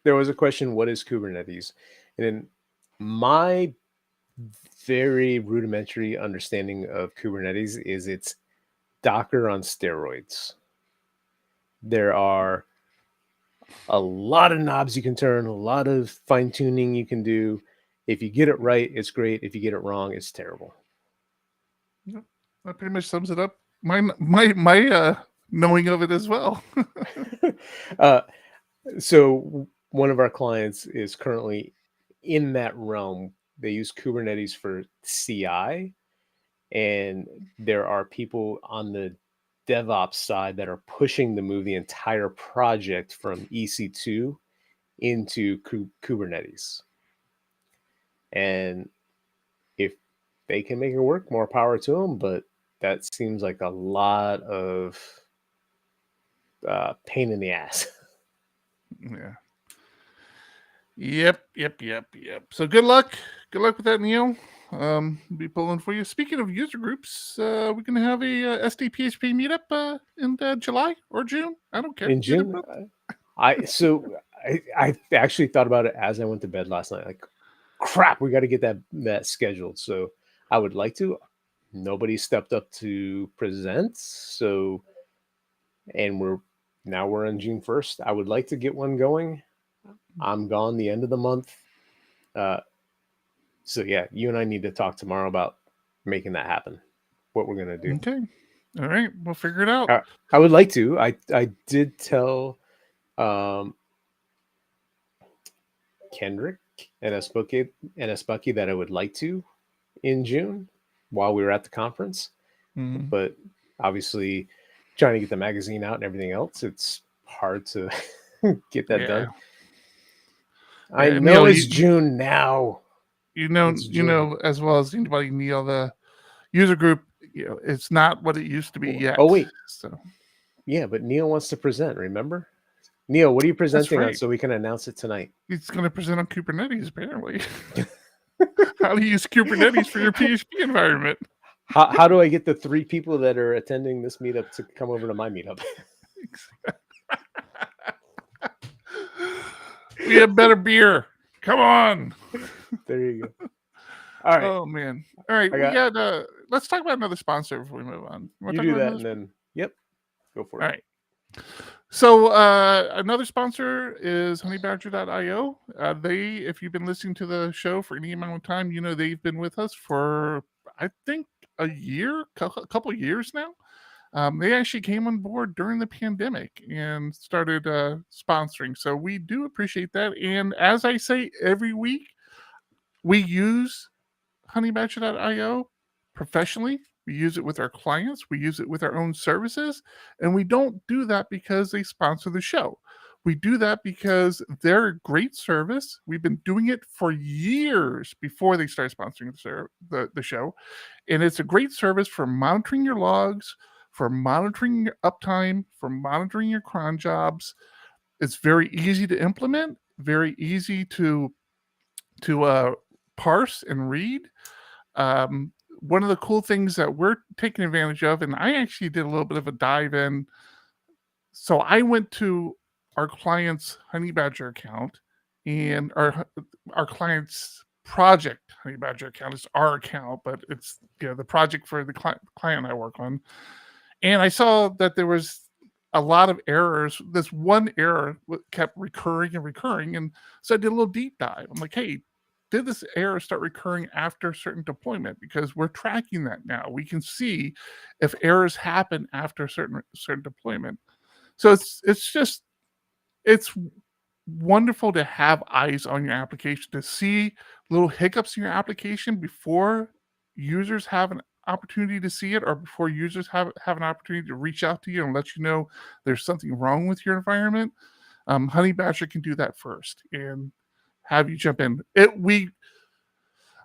there was a question: what is Kubernetes? And in my very rudimentary understanding of Kubernetes is it's Docker on steroids. There are a lot of knobs you can turn, a lot of fine tuning you can do. If you get it right, it's great. If you get it wrong, it's terrible. Yep. That pretty much sums it up. My knowing of it as well. So one of our clients is currently in that realm. They use Kubernetes for CI, and there are people on the DevOps side that are pushing to move the entire project from EC2 into Kubernetes. And if they can make it work, more power to them, but that seems like a lot of pain in the ass. Yeah. Yep. So good luck with that, Neil. Be pulling for you. Speaking of user groups, we're going to have a SD-PHP meetup in July or June. I don't care. In June? I actually thought about it as I went to bed last night. Like, crap, we got to get that scheduled. So I would like to. Nobody stepped up to present. So, and we're on June 1st. I would like to get one going. I'm gone the end of the month. So yeah, you and I need to talk tomorrow about making that happen. What we're gonna do. Okay. All right, we'll figure it out. I would like to. I did tell Kendrick and Esbucky that I would like to in June while we were at the conference. Mm-hmm. But obviously trying to get the magazine out and everything else, it's hard to get that done. I know it's June now. You know as well as anybody, Neil, the user group, it's not what it used to be yet. Oh wait. So yeah, but Neil wants to present, remember? Neil, what are you presenting on so we can announce it tonight? He's going to present on Kubernetes, apparently. How to use Kubernetes for your PHP environment. How do I get the 3 people that are attending this meetup to come over to my meetup? We have better beer. Come on. There you go. All right. Oh man. All right. Let's talk about another sponsor before we move on. You do that and then go for it. All right. So another sponsor is honeybadger.io. If you've been listening to the show for any amount of time, they've been with us for I think a couple of years now. They actually came on board during the pandemic and started sponsoring. So we do appreciate that. And as I say every week, we use honeybadger.io professionally. We use it with our clients. We use it with our own services. And we don't do that because they sponsor the show. We do that because they're a great service. We've been doing it for years before they started sponsoring the show. And it's a great service for monitoring your logs, for monitoring your uptime, for monitoring your cron jobs. It's very easy to implement, very easy to parse and read. One of the cool things that we're taking advantage of, and I actually did a little bit of a dive in. So I went to our client's Honeybadger account and our client's project Honey Badger account. It's our account, but it's the project for the client I work on. And I saw that there was a lot of errors. This one error kept recurring and recurring. And so I did a little deep dive. I'm like, hey, did this error start recurring after a certain deployment? Because we're tracking that now. We can see if errors happen after a certain deployment. So it's wonderful to have eyes on your application, to see little hiccups in your application before users have an opportunity to see it, or before users have an opportunity to reach out to you and let you know there's something wrong with your environment. Honey Badger can do that first and have you jump in.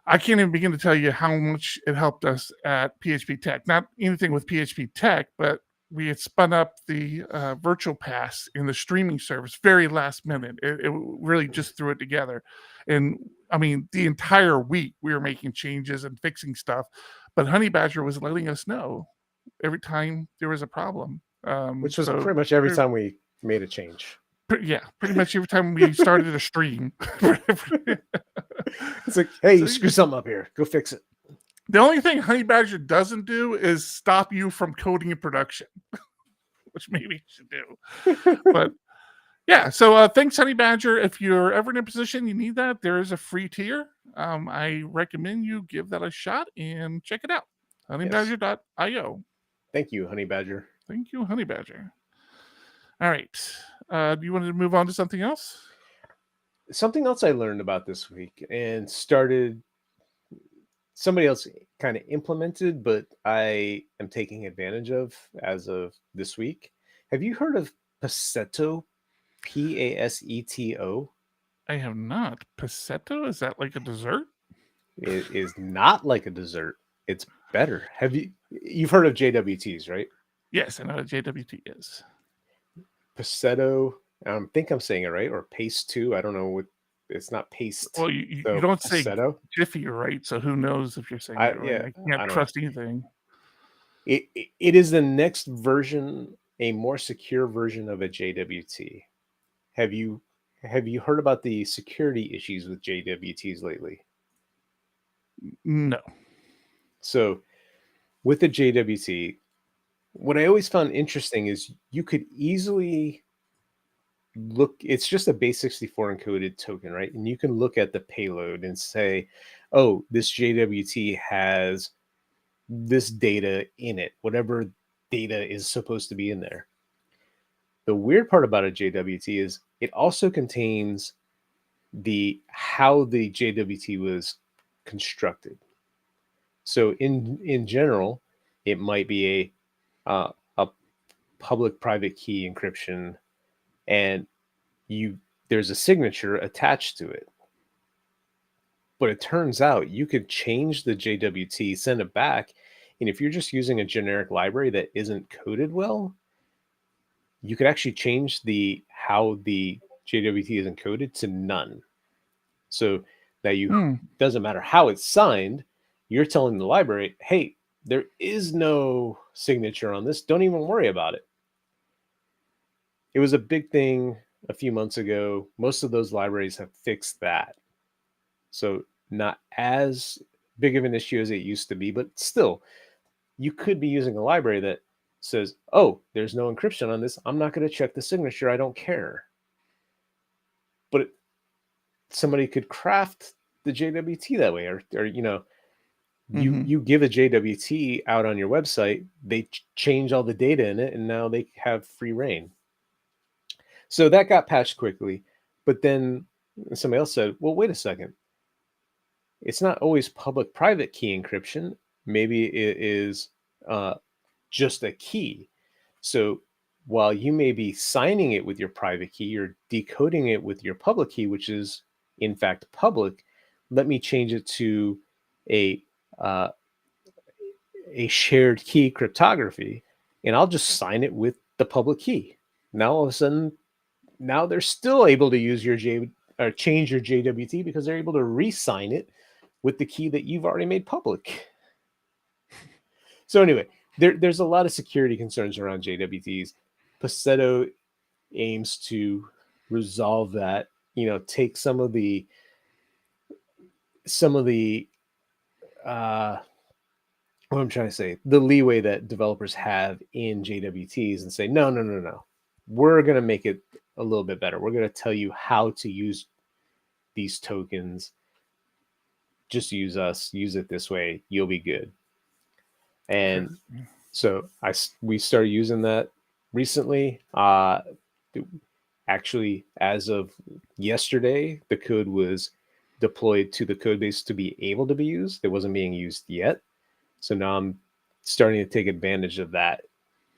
I can't even begin to tell you how much it helped us at PHP Tech. Not anything with PHP Tech, but we had spun up the virtual pass in the streaming service very last minute. It really just threw it together. And I mean, the entire week we were making changes and fixing stuff, but Honey Badger was letting us know every time there was a problem. Which was pretty much every time we made a change. Yeah, pretty much every time we started a stream. It's like, hey, you screwed something up here. Go fix it. The only thing Honey Badger doesn't do is stop you from coding in production, which maybe it should do. But yeah, so thanks, Honey Badger. If you're ever in a position you need that, there is a free tier. I recommend you give that a shot and check it out. honeybadger.io. Thank you, Honey Badger. Thank you, Honey Badger. All right. Do you want to move on to something else? Something else I learned about this week and somebody else kind of implemented, but I am taking advantage of as of this week. Have you heard of Paseto? Paseto? I have not. Paseto? Is that like a dessert? It is not like a dessert. It's better. You've heard of JWTs, right? Yes, I know what JWT is. Paseto, I think I'm saying it right, or Paste 2. I don't know what. It's not paste. Well, you don't say Paseto. Jiffy, right? So who knows if you're saying it right? Yeah, I can't trust anything. It is the next version, a more secure version of a JWT. Have you heard about the security issues with JWTs lately? No. So with the JWT, what I always found interesting is you could easily look, it's just a base64 encoded token, right? And you can look at the payload and say, oh, this JWT has this data in it, whatever data is supposed to be in there. The weird part about a JWT is it also contains how the JWT was constructed. So in general, it might be a public-private key encryption, and there's a signature attached to it. But it turns out you could change the JWT, send it back, and if you're just using a generic library that isn't coded well, you could actually change how the JWT is encoded to none. So now doesn't matter how it's signed, you're telling the library, hey, there is no signature on this. Don't even worry about it. It was a big thing a few months ago. Most of those libraries have fixed that. So not as big of an issue as it used to be, but still, you could be using a library that says, oh, there's no encryption on this. I'm not going to check the signature. I don't care. But somebody could craft the JWT that way, or you give a JWT out on your website, they change all the data in it, and now they have free reign. So that got patched quickly, but then somebody else said, well, wait a second. It's not always public-private key encryption. Maybe it is just a key. So while you may be signing it with your private key, you're decoding it with your public key, which is in fact public. Let me change it to a shared key cryptography, and I'll just sign it with the public key. Now all of a sudden, now they're still able to use your change your JWT because they're able to re-sign it with the key that you've already made public. So anyway, there's a lot of security concerns around JWTs. Paseto aims to resolve that, take some of the some of the what I'm trying to say, the leeway that developers have in JWTs and say, no. We're going to make it a little bit better. We're going to tell you how to use these tokens. Just use us, use it this way. You'll be good. And so we started using that recently. Actually, as of yesterday, the code was deployed to the code base to be able to be used. It wasn't being used yet. So now I'm starting to take advantage of that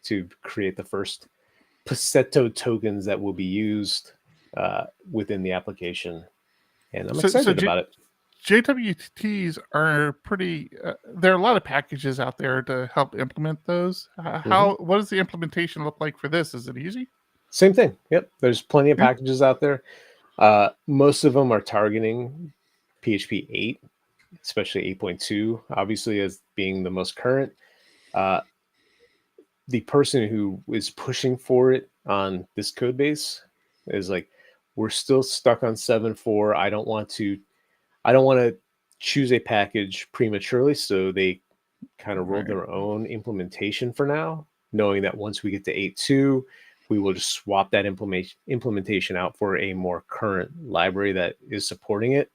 to create the first Passetto tokens that will be used within the application. And I'm excited about it. JWTs are pretty, there are a lot of packages out there to help implement those. What does the implementation look like for this? Is it easy? Same thing. Yep. There's plenty of packages out there. Most of them are targeting PHP 8, especially 8.2, obviously, as being the most current. The person who is pushing for it on this code base is like, we're still stuck on 7.4. I don't want to choose a package prematurely, so they kind of rolled their own implementation for now, knowing that once we get to 8.2, we will just swap that implementation out for a more current library that is supporting it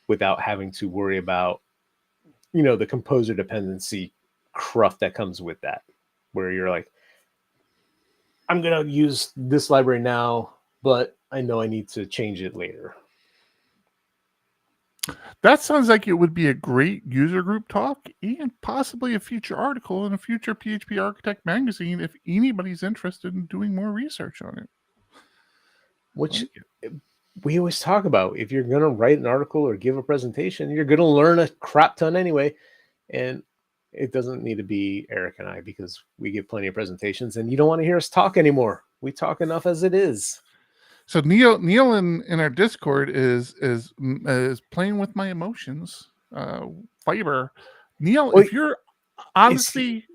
without having to worry about, the composer dependency cruft that comes with that, where you're like, I'm going to use this library now, but I know I need to change it later. That sounds like it would be a great user group talk and possibly a future article in a future PHP Architect magazine if anybody's interested in doing more research on it. Which we always talk about. If you're going to write an article or give a presentation, you're going to learn a crap ton anyway. And it doesn't need to be Eric and I, because we give plenty of presentations and you don't want to hear us talk anymore. We talk enough as it is. So Neil in our Discord is playing with my emotions. Fiber, Neil, if you're honestly,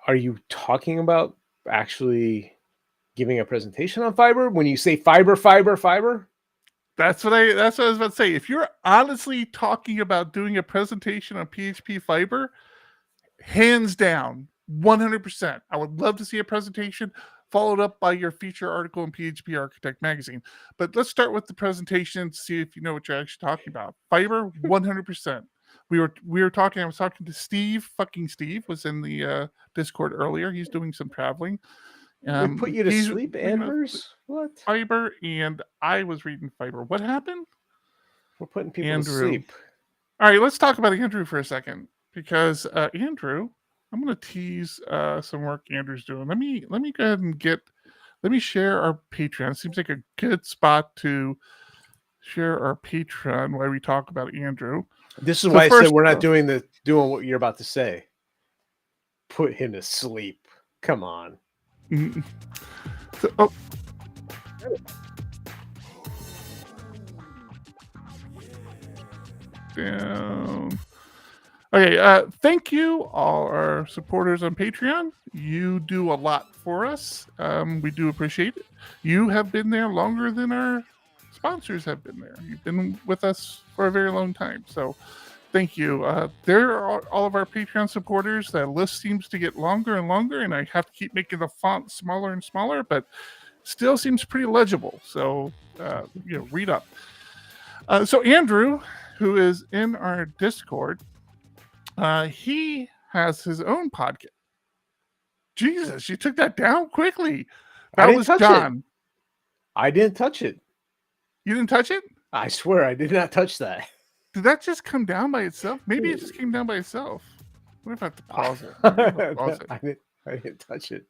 are you talking about actually giving a presentation on Fiber when you say fiber? That's what I was about to say. If you're honestly talking about doing a presentation on PHP Fiber, hands down, 100%. I would love to see a presentation followed up by your feature article in PHP Architect magazine. But let's start with the presentation to see if you know what you're actually talking about. Fiber, 100%. We were talking. I was talking to Steve. Fucking Steve was in the Discord earlier. He's doing some traveling. We put you to sleep, Anders? What? Fiber, and I was reading Fiber. What happened? We're putting people to sleep. All right, let's talk about Andrew for a second, because Andrew, I'm going to tease some work Andrew's doing. Let me go ahead and let me share our Patreon. It seems like a good spot to share our Patreon while we talk about Andrew. This is why I said we're not doing what you're about to say. Put him to sleep. Come on. Down. Okay, thank you, all our supporters on Patreon. You do a lot for us. We do appreciate it. You have been there longer than our sponsors have been there. You've been with us for a very long time. So thank you. There are all of our Patreon supporters. That list seems to get longer and longer, and I have to keep making the font smaller and smaller, but still seems pretty legible. So, read up. So Andrew, who is in our Discord, he has his own podcast. Jesus, you took that down quickly. That was John. I didn't touch it. You didn't touch it? I swear I did not touch that. Did that just come down by itself? Maybe it just came down by itself. What if I have to pause it? I didn't touch it.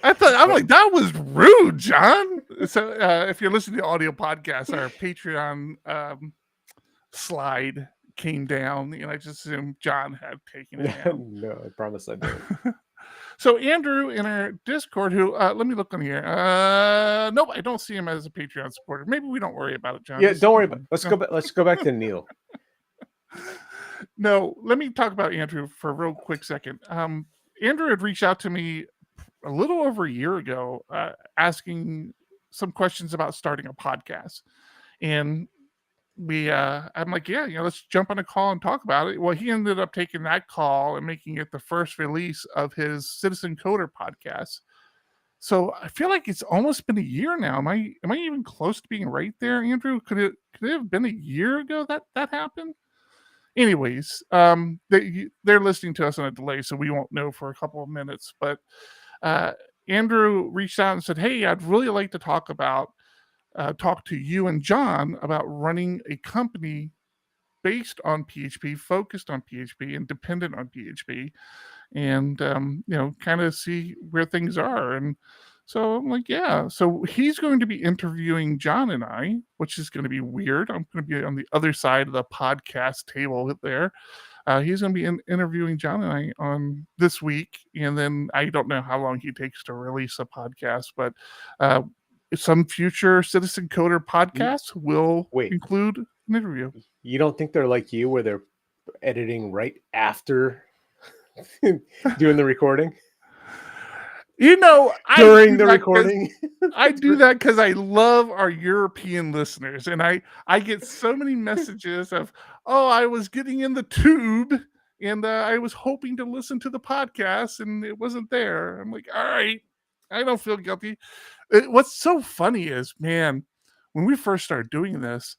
I'm like, that was rude, John. So if you're listening to audio podcasts, our Patreon slide came down, and I just assumed John had taken it down. No, I promise I didn't. So Andrew in our Discord, who let me look on here. Nope, I don't see him as a Patreon supporter. Maybe we don't worry about it, John. Yeah, don't worry about it. Let's go back to Neil. No, let me talk about Andrew for a real quick second. Andrew had reached out to me a little over a year ago, asking some questions about starting a podcast. And I'm like, yeah, let's jump on a call and talk about it. Well, he ended up taking that call and making it the first release of his Citizen Coder podcast. So I feel like it's almost been a year now. Am I even close to being right there, Andrew? Could it have been a year ago that happened? Anyways, they're listening to us on a delay, so we won't know for a couple of minutes. But Andrew reached out and said, "Hey, I'd really like to talk to you and John about running a company based on PHP, focused on PHP, and dependent on PHP, and kind of see where things are." And so I'm like, yeah. So he's going to be interviewing John and I, which is going to be weird. I'm going to be on the other side of the podcast table there. He's going to be interviewing John and I on this week, and then I don't know how long he takes to release a podcast, but some future Citizen Coder podcasts will include an interview. You don't think they're like you, where they're editing right after doing the recording? During the recording, I do that because I love our European listeners, and I get so many messages of, "Oh, I was getting in the tube, and I was hoping to listen to the podcast, and it wasn't there." I'm like, all right, I don't feel guilty. What's so funny is, man, when we first started doing this,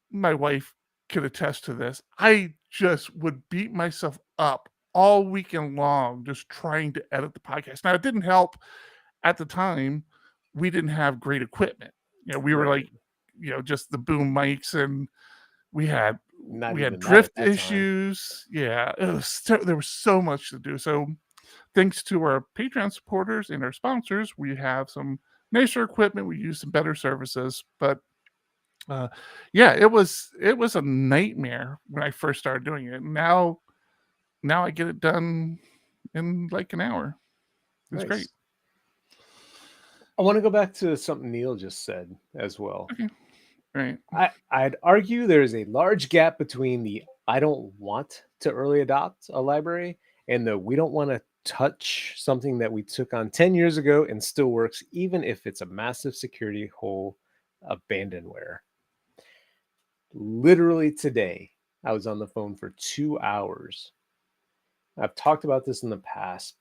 my wife could attest to this. I just would beat myself up all weekend long just trying to edit the podcast. Now, it didn't help at the time. We didn't have great equipment. We were like, just the boom mics, and we had drift issues. Yeah, there was so much to do. So thanks to our Patreon supporters and our sponsors, we have some nicer equipment. We use some better services, but it was a nightmare when I first started doing it. Now I get it done in like an hour. It's great. I want to go back to something Neil just said as well. Okay. Right. I'd argue there's a large gap between the I don't want to early adopt a library and the we don't want to touch something that we took on 10 years ago and still works, even if it's a massive security hole, abandonware. Literally today, I was on the phone for 2 hours. I've talked about this in the past.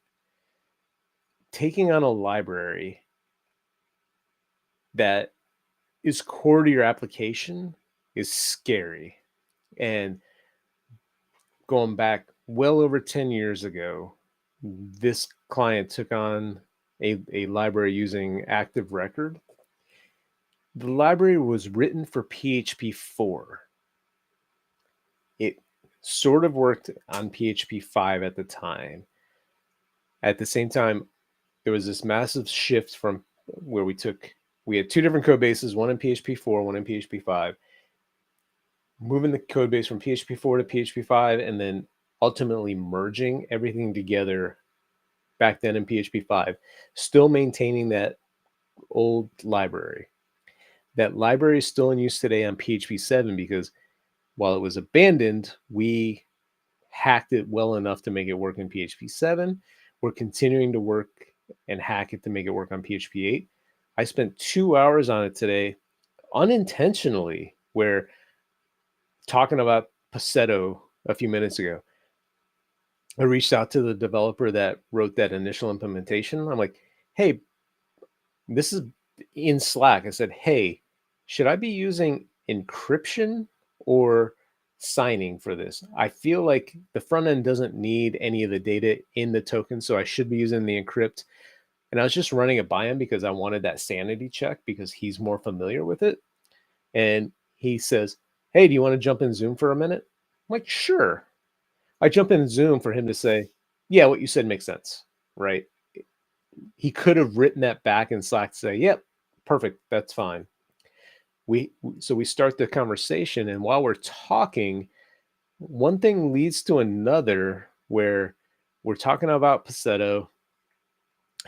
Taking on a library that is core to your application is scary. And going back well over 10 years ago, this client took on a library using Active Record. The library was written for PHP 4. It sort of worked on PHP 5 at the time. At the same time, there was this massive shift from where we had two different code bases, one in PHP 4, one in PHP 5. Moving the code base from PHP 4 to PHP 5, and then ultimately merging everything together back then in PHP 5, still maintaining that old library. That library is still in use today on PHP 7 because while it was abandoned, we hacked it well enough to make it work in PHP 7. We're continuing to work and hack it to make it work on PHP 8. I spent 2 hours on it today unintentionally, where talking about Passetto a few minutes ago, I reached out to the developer that wrote that initial implementation. I'm like, hey, this is in Slack. I said, hey, should I be using encryption or signing for this? I feel like the front end doesn't need any of the data in the token, so I should be using the encrypt. And I was just running it by him because I wanted that sanity check because he's more familiar with it. And he says, hey, do you want to jump in Zoom for a minute? I'm like, sure. I jump in Zoom for him to say, yeah, what you said makes sense, right? He could have written that back in Slack to say, yep, perfect, that's fine. So we start the conversation, and while we're talking, one thing leads to another where we're talking about Passetto.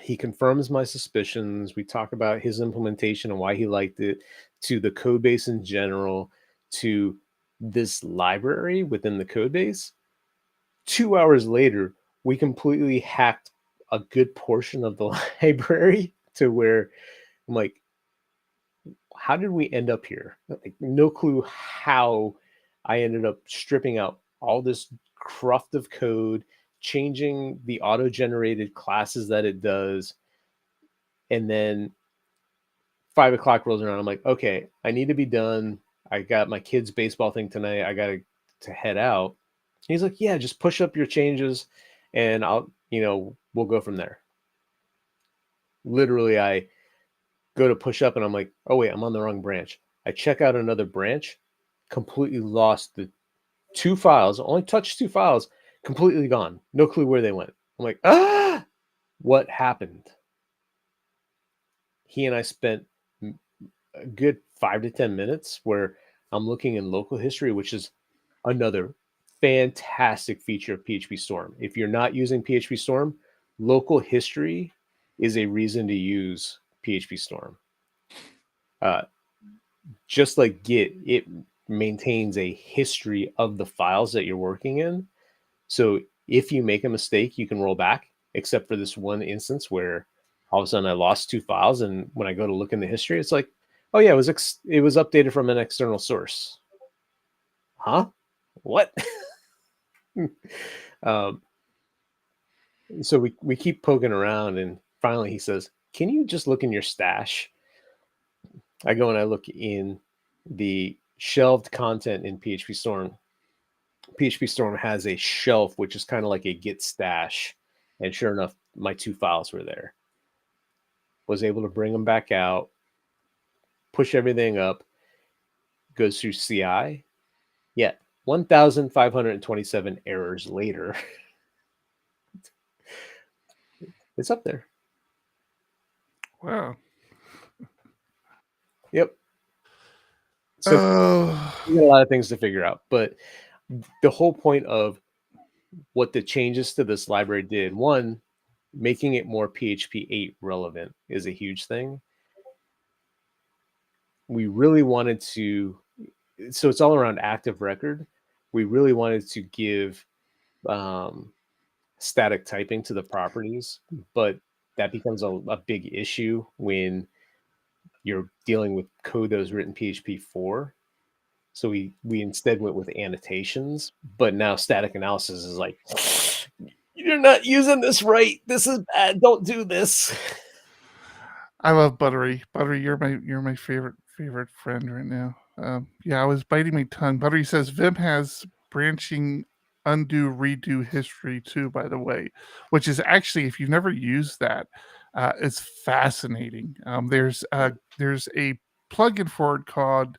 He confirms my suspicions. We talk about his implementation and why he liked it, to the code base in general, to this library within the code base. 2 hours later, we completely hacked a good portion of the library to where I'm like, how did we end up here? Like, no clue how I ended up stripping out all this cruft of code, changing the auto-generated classes that it does, and then 5 o'clock rolls around. I'm like, okay, I need to be done. I got my kid's baseball thing tonight. I got to head out. He's like, yeah, just push up your changes and I'll, we'll go from there. Literally, I go to push up and I'm like, oh wait, I'm on the wrong branch. I check out another branch, completely lost the 2 files, only touched 2 files, completely gone. No clue where they went. I'm like, what happened? He and I spent a good 5 to 10 minutes where I'm looking in local history, which is another fantastic feature of PHPStorm. If you're not using PHPStorm, local history is a reason to use PHPStorm. Just like Git, it maintains a history of the files that you're working in. So if you make a mistake, you can roll back, except for this one instance where all of a sudden I lost 2 files. And when I go to look in the history, it's like, oh yeah, it was updated from an external source. Huh? What? So we keep poking around, and finally he says, can you just look in your stash? I go and I look in the shelved content in PHPStorm. PHPStorm has a shelf, which is kind of like a Git stash. And sure enough, my 2 files were there. Was able to bring them back out, push everything up, goes through CI. Yeah, 1,527 errors later. It's up there. Wow. Yep. So we got a lot of things to figure out, but the whole point of what the changes to this library did, one, making it more PHP 8 relevant is a huge thing. We really wanted to, so it's all around active record. We really wanted to give static typing to the properties, but that becomes a big issue when you're dealing with code that was written PHP 4. So we instead went with annotations, but now static analysis is like, you're not using this right. This is bad. Don't do this. I love Buttery. Buttery, you're my favorite friend right now. Yeah, I was biting my tongue. Buttery says Vim has branching undo redo history too, by the way, which is actually, if you've never used that, it's fascinating. There's a plugin for it called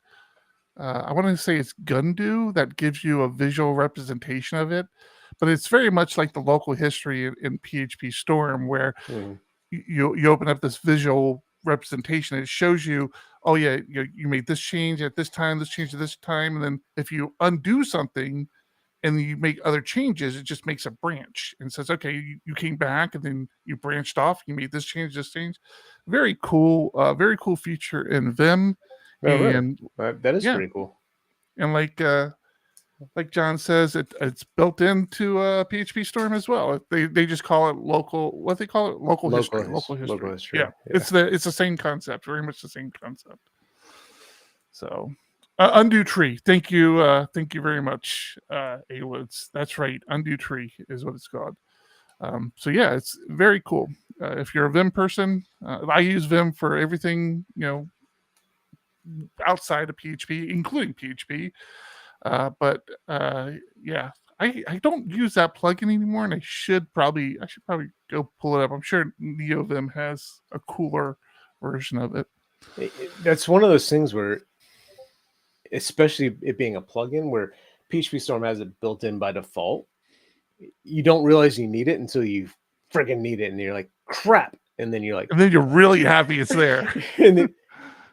I want to say it's Gundu that gives you a visual representation of it, but it's very much like the local history in PHPStorm, where you open up this visual representation. It shows you, oh yeah, you made this change at this time, this change at this time, and then if you undo something and you make other changes, it just makes a branch and says, okay, you came back and then you branched off, you made this change, this change. Very cool feature in Vim. Oh, and really? That is pretty cool. And like John says, it's built into PHPStorm as well. They just call it local. What they call it? Local history. Local history. Yeah, it's the same concept. Very much the same concept. So, undo tree. Thank you very much, A-Woods. That's right. Undo tree is what it's called. So yeah, it's very cool. If you're a Vim person, I use Vim for everything, outside of PHP, including PHP. But yeah, I don't use that plugin anymore, and I should probably go pull it up. I'm sure NeoVim has a cooler version of it. That's one of those things where, especially it being a plugin, where PHPStorm has it built in by default, you don't realize you need it until you freaking need it, and you're like, crap, and then you're really happy it's there. And then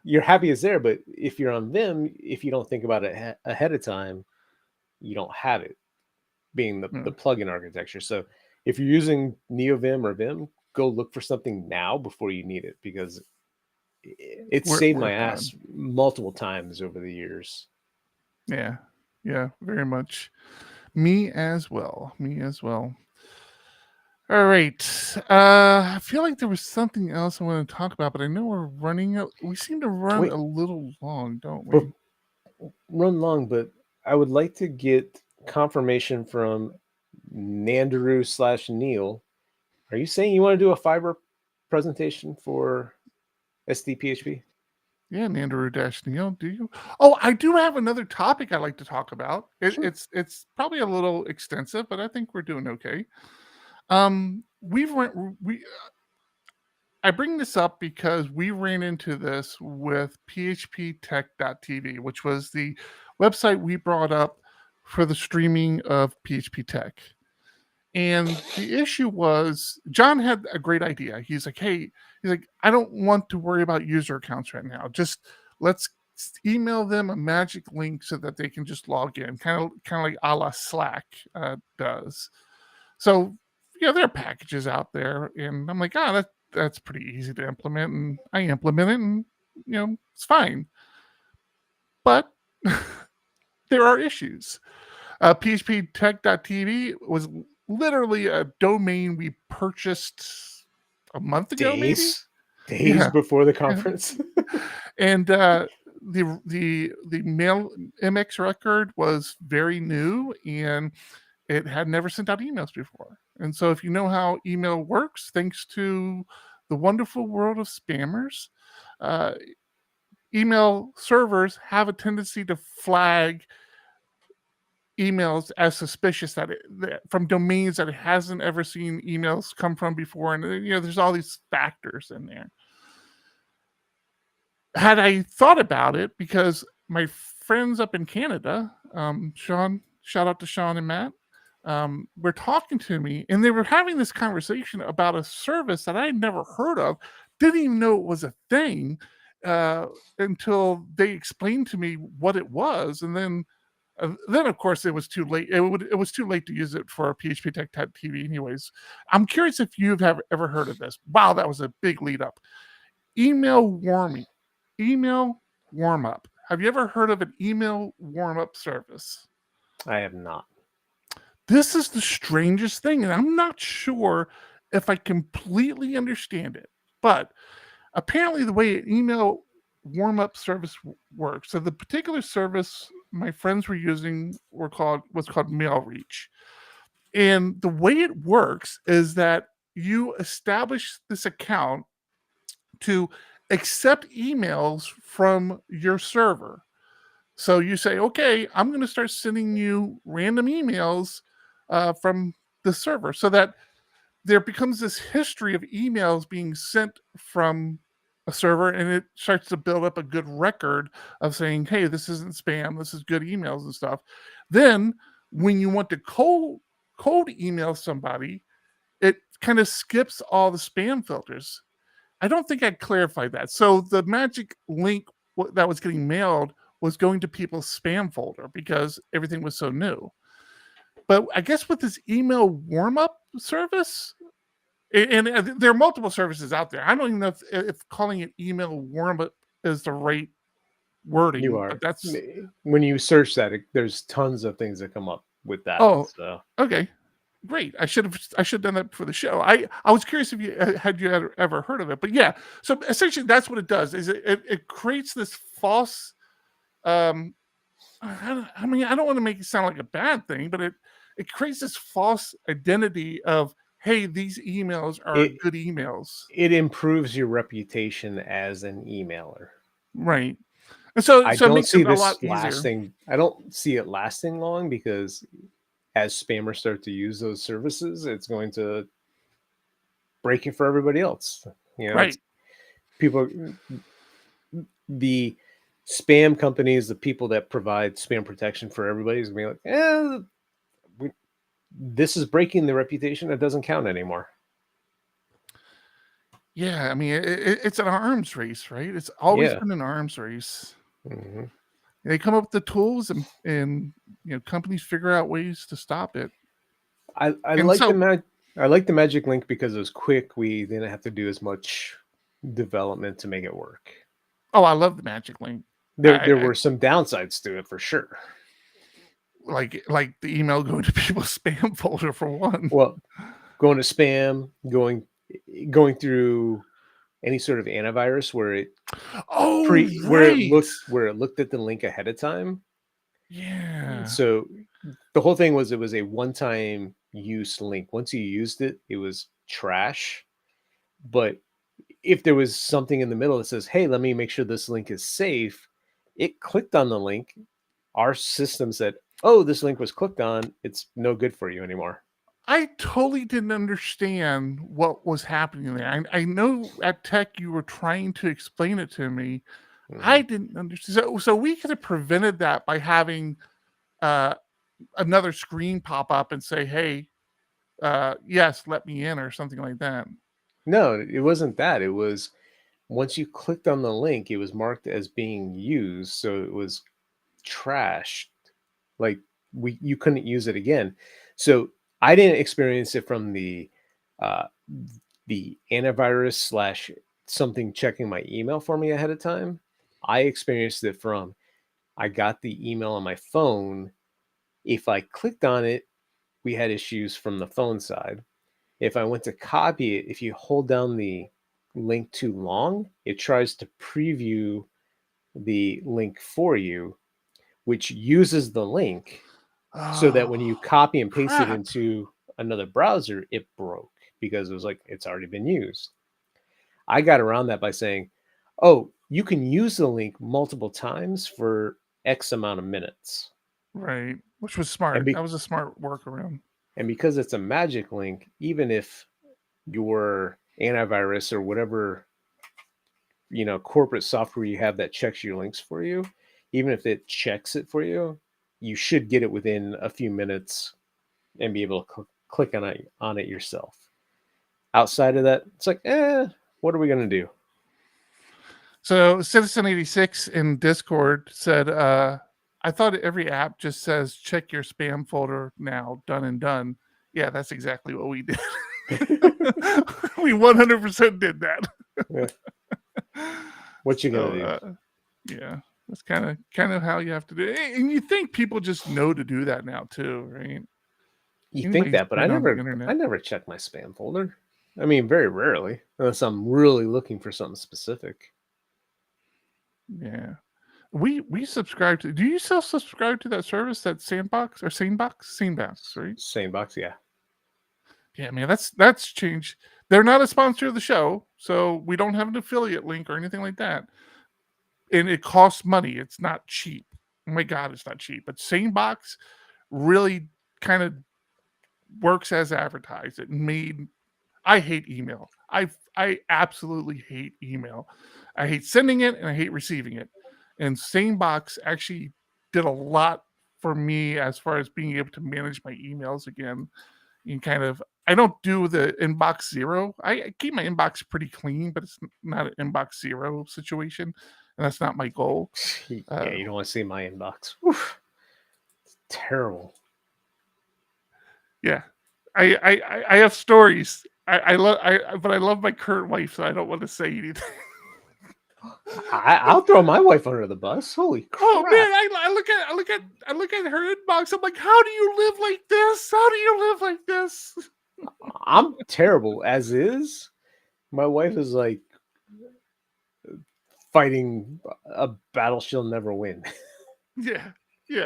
you're happy it's there, but if you're on Vim, if you don't think about it ahead of time, you don't have it, being the plugin architecture. So if you're using NeoVim or Vim, go look for something now before you need it, because it saved my ass multiple times over the years. Yeah, very much. Me as well. All right. I feel like there was something else I want to talk about, but I know we're running out. We seem to run a little long, don't we? Run long, but I would like to get confirmation from Nandaru/Neil. Are you saying you want to do a fiber presentation for SDPHP? Yeah, Nandaru-Neil, do you? Oh, I do have another topic I'd like to talk about. Sure. It's probably a little extensive, but I think we're doing okay. I bring this up because we ran into this with phptech.tv, which was the website we brought up for the streaming of PHP Tech. And the issue was John had a great idea. He's like, I don't want to worry about user accounts right now. Just let's email them a magic link so that they can just log in, kind of like a la Slack does. So, there are packages out there, and I'm like, that's pretty easy to implement, and I implement it, and it's fine. But there are issues. phptech.tv was literally a domain we purchased a month ago, Days Yeah. before the conference. And the mail MX record was very new, and it had never sent out emails before. And so if you know how email works, thanks to the wonderful world of spammers, email servers have a tendency to flag emails as suspicious from domains that it hasn't ever seen emails come from before. And there's all these factors in there. Had I thought about it, because my friends up in Canada, Sean, shout out to Sean and Matt, were talking to me, and they were having this conversation about a service that I had never heard of, didn't even know it was a thing until they explained to me what it was. And then of course, it was too late. It was too late to use it for PHP Tech TV anyways. I'm curious if you've ever heard of this. Wow, that was a big lead up. Email warm up. Have you ever heard of an email warm up service? I have not. This is the strangest thing, and I'm not sure if I completely understand it. But apparently the way an email warm up service works, so the particular service my friends were using was called MailReach. And the way it works is that you establish this account to accept emails from your server. So you say, okay, I'm going to start sending you random emails from the server, so that there becomes this history of emails being sent from a server, and it starts to build up a good record of saying, hey, this isn't spam, this is good emails and stuff. Then when you want to cold email somebody, it kind of skips all the spam filters. I don't think I clarified that. So the magic link that was getting mailed was going to people's spam folder because everything was so new. But I guess with this email warm-up service, and there are multiple services out there. I don't even know if calling it email warm-up is the right wording. You are. But that's when you search that, there's tons of things that come up with that. Oh, so. Okay. Great. I should have done that for the show. I was curious if you had ever heard of it, but yeah. So essentially, that's what it does. Is it creates this false. I don't want to make it sound like a bad thing, but it creates this false identity of, hey, these emails are good emails. It improves your reputation as an emailer, right? And so I don't it makes see it a this lot lasting. easier. I don't see it lasting long, because as spammers start to use those services, it's going to break it for everybody else. Right. People, the spam companies, the people that provide spam protection for everybody, is going to be like, this is breaking the reputation. It doesn't count anymore. Yeah, I mean, it's an arms race, right? It's always been an arms race. Mm-hmm. They come up with the tools, and companies figure out ways to stop it. I like the magic link because it was quick. We didn't have to do as much development to make it work. Oh, I love the magic link. There were some downsides to it for sure. Like the email going to people's spam folder for one. Well, going to spam, going through any sort of antivirus where it where it looked at the link ahead of time. Yeah. So the whole thing was, it was a one-time use link. Once you used it, it was trash. But if there was something in the middle that says, hey, let me make sure this link is safe, it clicked on the link. Our system said, oh, this link was clicked on. It's no good for you anymore. I totally didn't understand what was happening there. I know at Tech you were trying to explain it to me. I didn't understand. So we could have prevented that by having another screen pop up and say, hey, yes, let me in, or something like that. No, it wasn't that. It was, once you clicked on the link, it was marked as being used. So it was trashed. Like you couldn't use it again. So I didn't experience it from the antivirus / something checking my email for me ahead of time. I experienced it from, I got the email on my phone. If I clicked on it, we had issues from the phone side. If I went to copy it, if you hold down the link too long, it tries to preview the link for you, which uses the link so that when you copy and paste it into another browser, it broke because it was like, it's already been used. I got around that by saying, oh, you can use the link multiple times for X amount of minutes. Right. Which was smart. That was a smart workaround. And because it's a magic link, even if your antivirus or whatever, corporate software you have that checks your links for you, even if it checks it for you, you should get it within a few minutes and be able to click on it yourself. Outside of that, it's like, what are we going to do? So Citizen86 in Discord said, I thought every app just says check your spam folder now, done and done. Yeah, that's exactly what we did. We 100% did that. Yeah. What you gonna do? Yeah, that's kind of how you have to do it. And you think people just know to do that now too, right? You think that, but I never check my spam folder. I mean, very rarely, unless I'm really looking for something specific. Yeah. We subscribe to. Do you still subscribe to that service, that Sandbox or Sanebox, right? Sandbox, yeah. Yeah, man, that's changed. They're not a sponsor of the show, so we don't have an affiliate link or anything like that. And it costs money. It's not cheap. Oh my God, it's not cheap. But Sanebox really kind of works as advertised. I hate email. I absolutely hate email. I hate sending it and I hate receiving it. And Sanebox actually did a lot for me as far as being able to manage my emails again. And I don't do the inbox zero. I keep my inbox pretty clean, but it's not an inbox zero situation. And that's not my goal. Yeah, you don't want to see my inbox. Oof. It's terrible. Yeah. I have stories. But I love my current wife, so I don't want to say anything. I'll throw my wife under the bus. Holy crap! Oh man, I look at her inbox. I'm like, how do you live like this? How do you live like this? I'm terrible as is. My wife is like fighting a battle she'll never win. Yeah.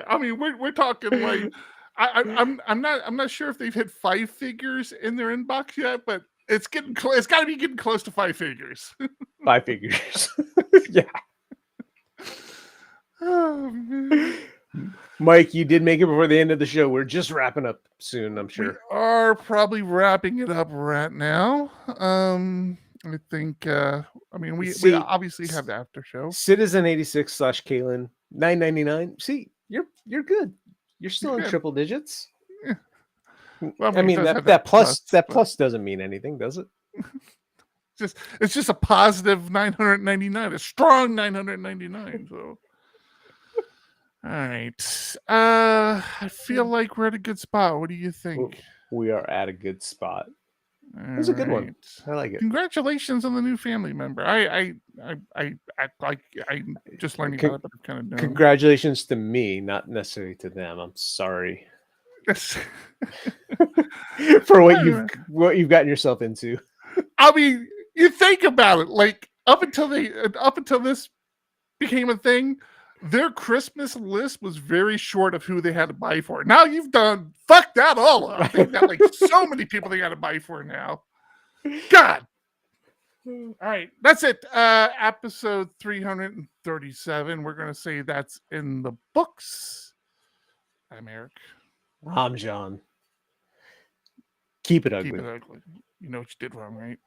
I mean, we're talking like I'm not sure if they've hit 5 figures in their inbox yet, but it's getting close. It's got to be getting close to 5 figures. 5 figures. Yeah. Oh, man. Mike, you did make it before the end of the show. We're just wrapping up soon, I'm sure. We are probably wrapping it up right now. I think. We obviously have the after show. Citizen86 / Kalen $9.99. See, you're good. You're still in triple digits. Yeah. Well, I mean that plus doesn't mean anything, does it? It's just a positive 999, a strong 999. So, all right. I feel like we're at a good spot. What do you think? We are at a good spot. It was a good one. I like it. Congratulations on the new family member. I act like I'm just learning about it, but I'm kind of dumb. Congratulations to me, not necessarily to them. I'm sorry. for what you've gotten yourself into. I mean, you think about it, like up until this became a thing, their Christmas list was very short of who they had to buy for. Now you've done fuck that all up. They've got like so many people they got to buy for now. God. All right, that's it. Episode 337. We're gonna say that's in the books. I'm Eric. I'm John. Keep it ugly. Keep it ugly. You know what you did wrong, right?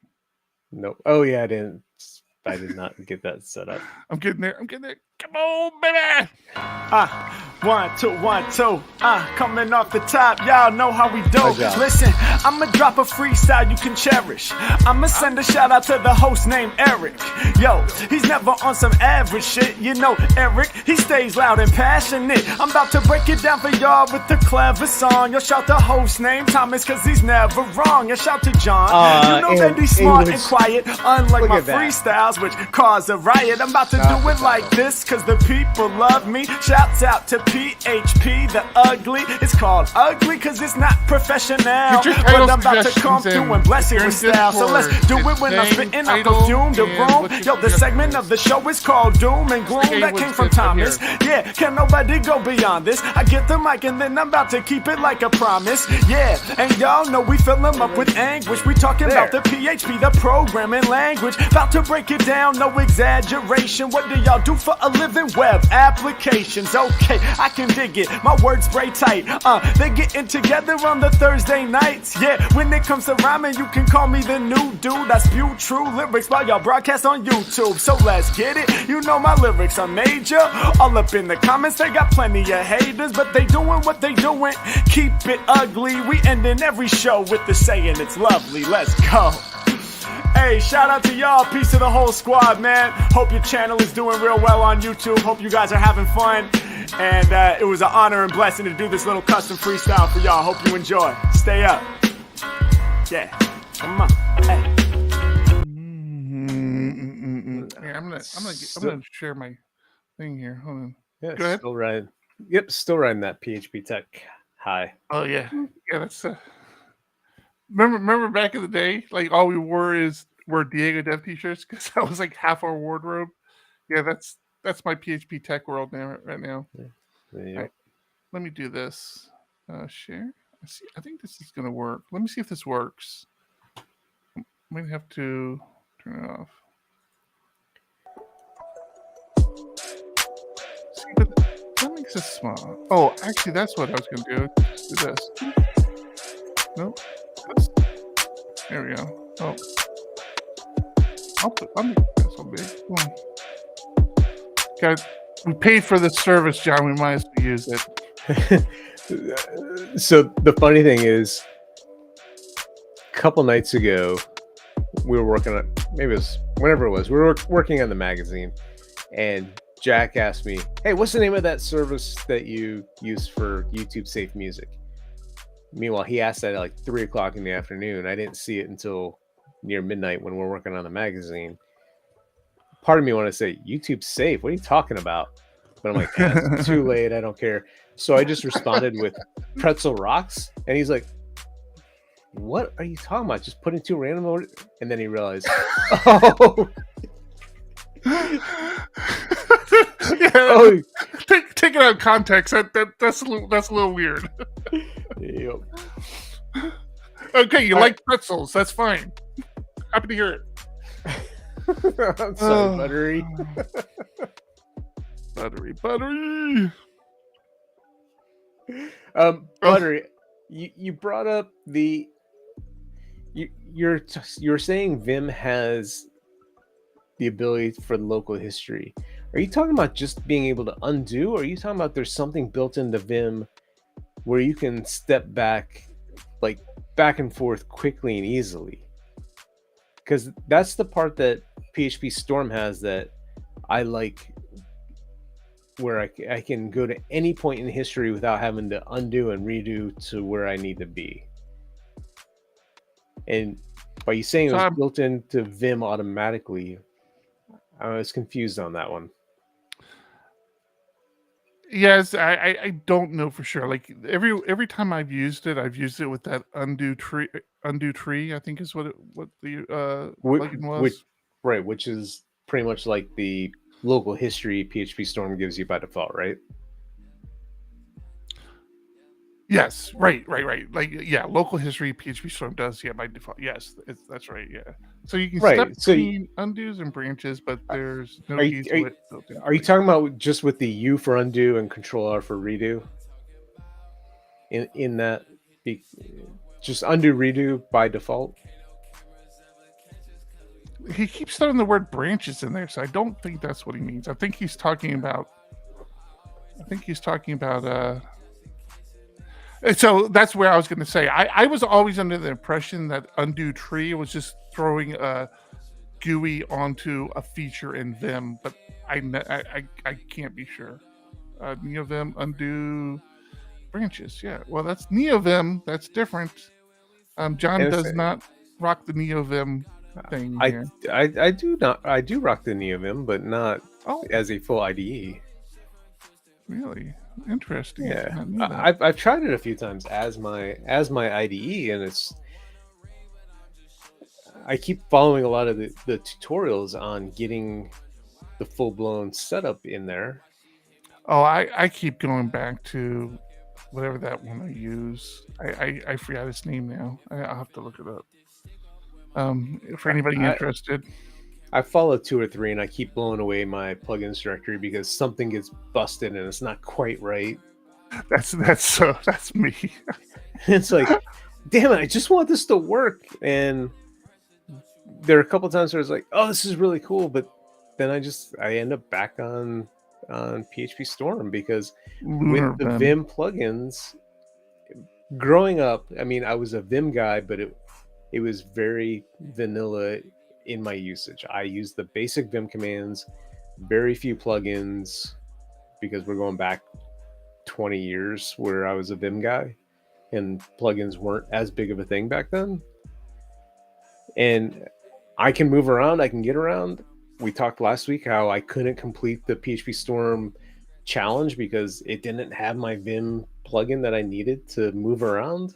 Nope. Oh yeah, I did not get that set up. I'm getting there. Come on, baby. 1, 2, 1, 2. Coming off the top, y'all know how we do. Listen, I'ma drop a freestyle you can cherish. I'ma send a shout out to the host named Eric. Yo, he's never on some average shit. You know Eric, he stays loud and passionate. I'm about to break it down for y'all with the clever song. Yo, shout the host named Thomas, cause he's never wrong. Yo, shout to John. You know that he's smart and quiet, unlike my freestyles, which cause a riot. I'm about to do it like this, cause the people love me. Shouts out to PHP the Ugly. It's called ugly cause it's not professional, but I'm about to come through and bless it with style. So let's do it when I'm spitting. I perfume the room. Yo, the segment of the show is called Doom and Gloom. That came from Thomas. Yeah, can nobody go beyond this? I get the mic and then I'm about to keep it like a promise. Yeah, and y'all know we fill them up with anguish. We talking about the PHP, the programming language. About to break it down, no exaggeration. What do y'all do for a living? Web applications. Okay, I can dig it. My words spray tight. They getting together on the Thursday nights. Yeah, when it comes to rhyming, you can call me the new dude. I spew true lyrics while y'all broadcast on YouTube. So let's get it. You know my lyrics are major. All up in the comments, they got plenty of haters, but they doing what they doing. Keep it ugly. We ending every show with the saying it's lovely. Let's go. Hey, shout out to y'all. Peace to the whole squad, man. Hope your channel is doing real well on YouTube. Hope you guys are having fun. And it was an honor and blessing to do this little custom freestyle for y'all. Hope you enjoy. Stay up. Yeah. Come on. Hey. Yeah, I'm gonna share my thing here. Hold on. Yeah, go ahead. Still riding. Yep, still riding that PHP Tech high. Oh yeah, that's. Remember back in the day, like all we wore Diego Dev t-shirts because that was like half our wardrobe. Yeah, that's my PHP Tech world right now. Yeah. Right. Let me do this. Share. I think this is gonna work. Let me see if this works. I'm gonna have to turn it off. See, but that makes it small. Oh, actually, that's what I was gonna do. Do this. Nope. There we go. Oh, I'll make this so big. Guys, we paid for this service, John. We might as well use it. So the funny thing is, a couple nights ago, we were working on, maybe it was whenever it was, we were working on the magazine, and Jack asked me, "Hey, what's the name of that service that you use for YouTube safe music?" Meanwhile, he asked that at like 3 o'clock in the afternoon. I didn't see it until near midnight when we're working on the magazine. Part of me wanted to say, YouTube safe? What are you talking about? But I'm like, it's too late. I don't care. So I just responded with Pretzel Rocks. And he's like, what are you talking about? Just putting two random orders? And then he realized, oh. Oh, take it out of context. That's a little weird. Yep. Okay, you like pretzels. That's fine. Happy to hear it. I'm sorry, Buttery. Buttery. Buttery, you brought up you're saying Vim has the ability for local history. Are you talking about just being able to undo, or are you talking about there's something built into Vim where you can step back, like back and forth quickly and easily? Because that's the part that PHPStorm has that I like, where I can go to any point in history without having to undo and redo to where I need to be. And by you saying it was built into Vim automatically, I was confused on that one. Yes, I don't know for sure. Like every time I've used it with that undo tree. I think is what the plugin Which was. right, which is pretty much like the local history PHPStorm gives you by default, right? Yes, right. Like yeah, local history PHPStorm does by default. Yes, that's right. Yeah, so you can step Right. So between undos and branches, but there's no are you, easy are you, way built into are you it. talking about just with the U for undo and Control R for redo? In that, be, just undo redo by default. He keeps throwing the word branches in there, so I don't think that's what he means. I think he's talking about. So that's where I was going to say. I was always under the impression that undo tree was just throwing a GUI onto a feature in Vim, but I can't be sure. NeoVim undo branches. Yeah, well, that's NeoVim. That's different. John And does not rock the NeoVim thing I, here. I do not. I do rock the NeoVim, but not Oh, as a full IDE. really? Interesting. Yeah, I've tried it a few times as my IDE, and I keep following a lot of the tutorials on getting the full blown setup in there. Oh, I keep going back to whatever that one I use. I forgot its name now. I'll have to look it up. For anybody interested. I follow 2 or 3, and I keep blowing away my plugins directory because something gets busted and it's not quite right. That's me. It's like, damn it! I just want this to work. And there are a couple times where it's like, oh, this is really cool, but then I end up back on PHPStorm because with the Vim plugins, growing up, I mean, I was a Vim guy, but it was very vanilla in my usage. I used the basic Vim commands, very few plugins, because we're going back 20 years where I was a Vim guy and plugins weren't as big of a thing back then. And I can move around, I can get around. We talked last week how I couldn't complete the PHPStorm challenge because it didn't have my Vim plugin that I needed to move around.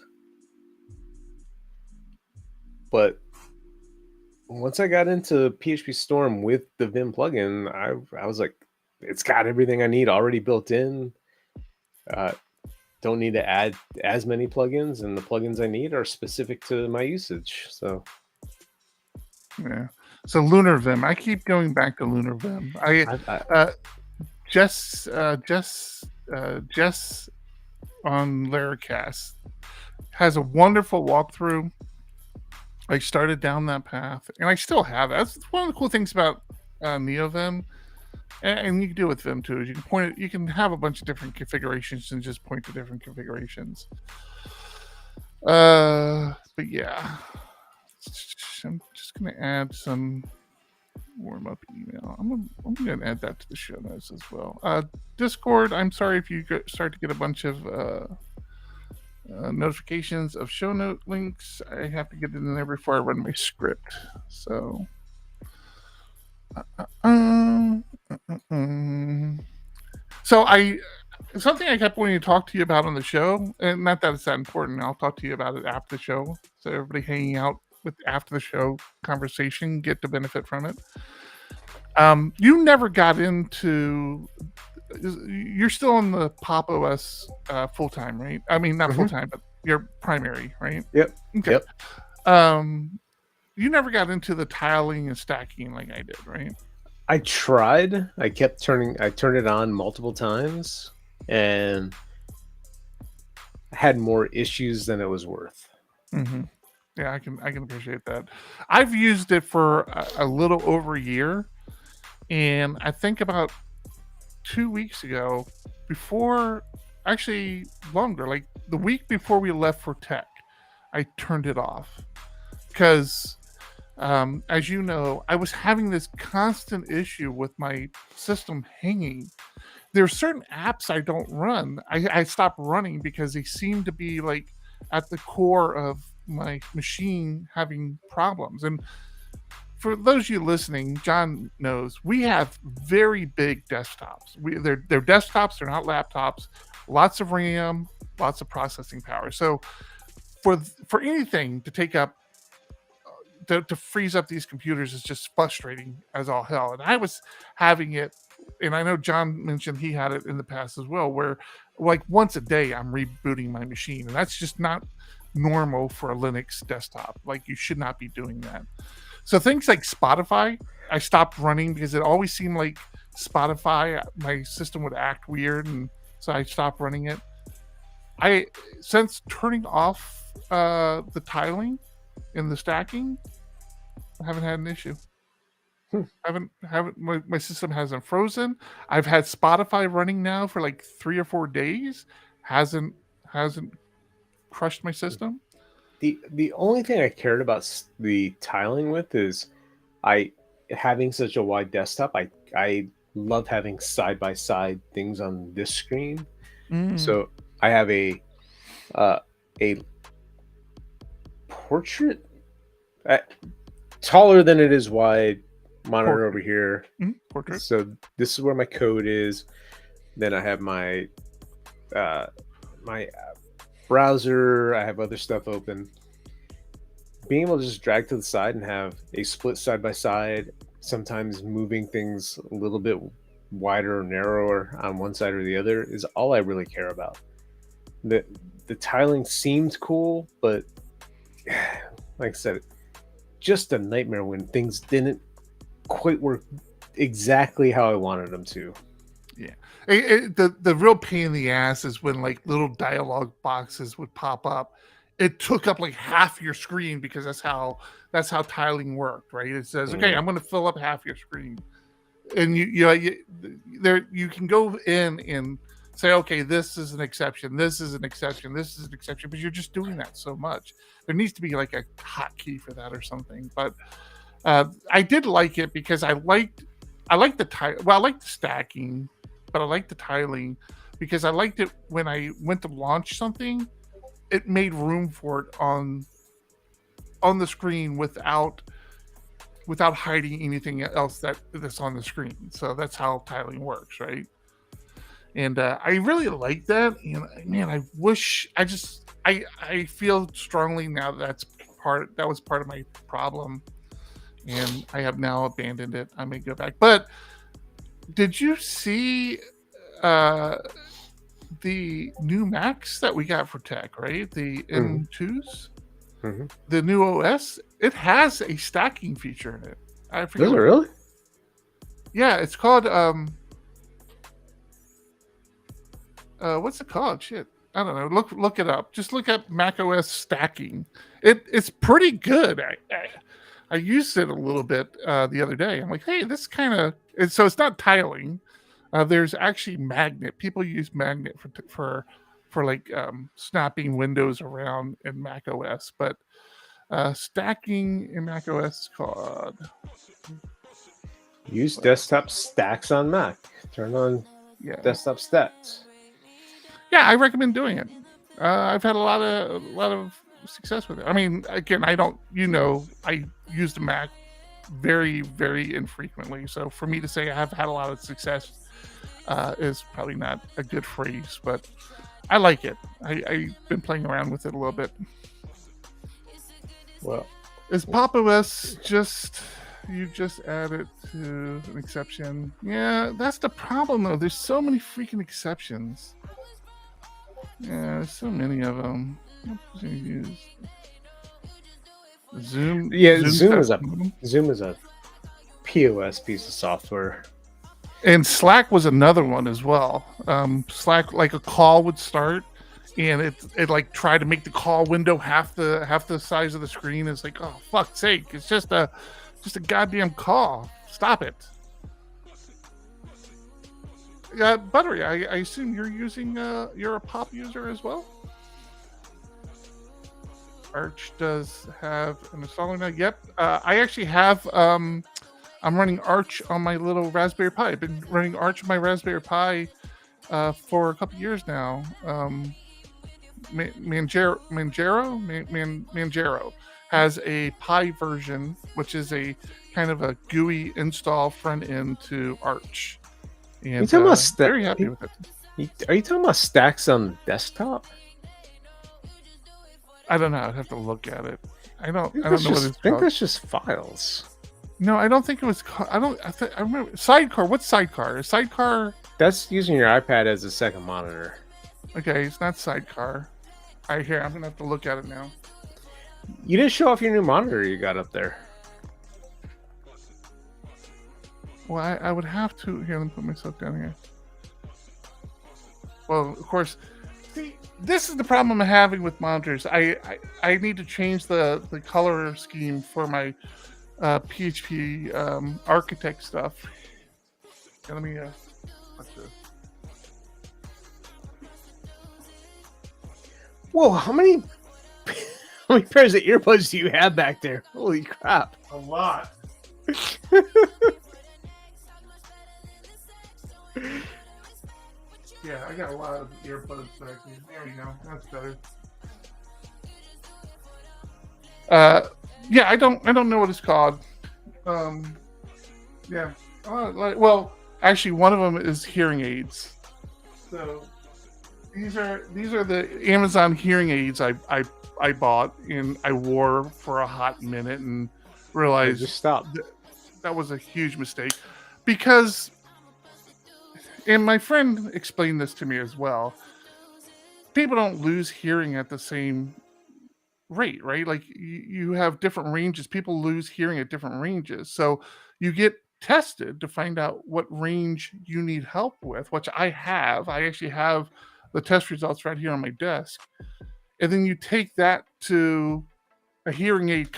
But once I got into PHPStorm with the Vim plugin, I was like, it's got everything I need already built in. Don't need to add as many plugins, and the plugins I need are specific to my usage. So yeah. So Lunar Vim. I keep going back to Lunar Vim. Jess on Laracast has a wonderful walkthrough. I started down that path, and I still have it. That's one of the cool things about NeoVim, and you can do it with Vim too. Is you can point it. You can have a bunch of different configurations and just point to different configurations. But yeah, I'm just gonna add some warm up email. I'm gonna add that to the show notes as well. Discord. I'm sorry if you start to get a bunch of notifications of show note links. I have to get it in there before I run my script. So something I kept wanting to talk to you about on the show, and not that it's that important. I'll talk to you about it after the show, so everybody hanging out with after the show conversation get to benefit from it. You never got into. You're still in the Pop OS full time, right? I mean, not full time, but you're primary, right? Yep. Okay. Yep. You never got into the tiling and stacking like I did, right? I tried. I turned it on multiple times and had more issues than it was worth. Mm-hmm. Yeah, I can appreciate that. I've used it for a little over a year, and I think about 2 weeks ago, actually longer, like the week before we left for tech, I turned it off because, as you know, I was having this constant issue with my system hanging. There are certain apps I don't run. I stopped running because they seem to be like at the core of my machine having problems. And for those of you listening, John knows we have very big desktops. They're desktops, they're not laptops. Lots of RAM, lots of processing power. So for anything to take up to freeze up these computers is just frustrating as all hell. And I was having it, and I know John mentioned he had it in the past as well, where like once a day I'm rebooting my machine, and that's just not normal for a Linux desktop. Like you should not be doing that. So things like Spotify, I stopped running because it always seemed like Spotify, my system would act weird, and so I stopped running it. Since turning off the tiling and the stacking, I haven't had an issue. My system hasn't frozen. I've had Spotify running now for like 3 or 4 days. Hasn't crushed my system. The only thing I cared about the tiling with is having such a wide desktop. I love having side by side things on this screen. So I have a portrait taller than it is wide monitor over here. Portrait. So this is where my code is. Then I have my my browser. I have other stuff open. Being able to just drag to the side and have a split side by side, sometimes moving things a little bit wider or narrower on one side or the other, is all I really care about. The tiling seemed cool, but like I said, just a nightmare when things didn't quite work exactly how I wanted them to. Yeah. The real pain in the ass is when like little dialogue boxes would pop up. It took up like half your screen because that's how tiling worked, right? It says, okay, I'm going to fill up half your screen, and you can go in and say, okay, this is an exception, this is an exception, this is an exception, but you're just doing that so much. There needs to be like a hotkey for that or something. But I did like it because I liked the stacking, but I liked the tiling because I liked it when I went to launch something. It made room for it on the screen without hiding anything else that's on the screen. So that's how tiling works, right? And I really like that. And man, I wish I feel strongly now that was part of my problem, and I have now abandoned it. I may go back. But did you see the new Macks that we got for tech, right? The M2s, the new OS, it has a stacking feature in it. I forget. Does it really? Yeah, it's called what's it called? Shit, I don't know. Look it up. Just look up Mac OS stacking. It's pretty good. I used it a little bit the other day. I'm like, hey, this kind of. So it's not tiling. There's actually magnet. People use magnet for like snapping windows around in Mac OS, but stacking in Mac OS is called. Use desktop stacks on Mac. Turn on desktop stats. Yeah, I recommend doing it. I've had a lot of success with it. I mean, again, I use the Mac very, very infrequently. So for me to say I have had a lot of success is probably not a good phrase, but I like it. I've been playing around with it a little bit. Well, is Pop OS you just add it to an exception? Yeah, that's the problem though. There's so many freaking exceptions. Yeah, there's so many of them. Zoom. Yeah, Zoom is a POS piece of software. And Slack was another one as well. Slack, like a call would start, and it like tried to make the call window half the size of the screen. It's like, oh fuck's sake! It's just a goddamn call. Stop it. Buttery, I assume you're a Pop user as well. Arch does have an installer now. Yep, I actually have. I'm running Arch on my little Raspberry Pi. I've been running Arch on my Raspberry Pi for a couple years now. Manjaro has a Pi version, which is a kind of a GUI install front end to Arch. And You talking about very happy with it. Are you talking about stacks on the desktop? I don't know. I'd have to look at it. I don't know what it's I think called. that's just files. No, I don't think it was. I remember Sidecar. What's Sidecar? Is Sidecar? That's using your iPad as a second monitor. Okay, it's not Sidecar. All right, here, I'm gonna have to look at it now. You didn't show off your new monitor you got up there. Well, I would have to. Here, let me put myself down here. Well, of course, see, this is the problem I'm having with monitors. I need to change the color scheme for my PHP architect stuff. Okay, let me watch this. Whoa, how many pairs of earbuds do you have back there? Holy crap. A lot. Yeah, I got a lot of earbuds back here. There you go. That's better. Yeah, I don't know what it's called. Yeah. Well, actually, one of them is hearing aids. So these are the Amazon hearing aids I bought and I wore for a hot minute and realized Just stop. That was a huge mistake because. And my friend explained this to me as well. People don't lose hearing at the same rate, right? Like you have different ranges. People lose hearing at different ranges. So you get tested to find out what range you need help with, which I have. I actually have the test results right here on my desk. And then you take that to a hearing aid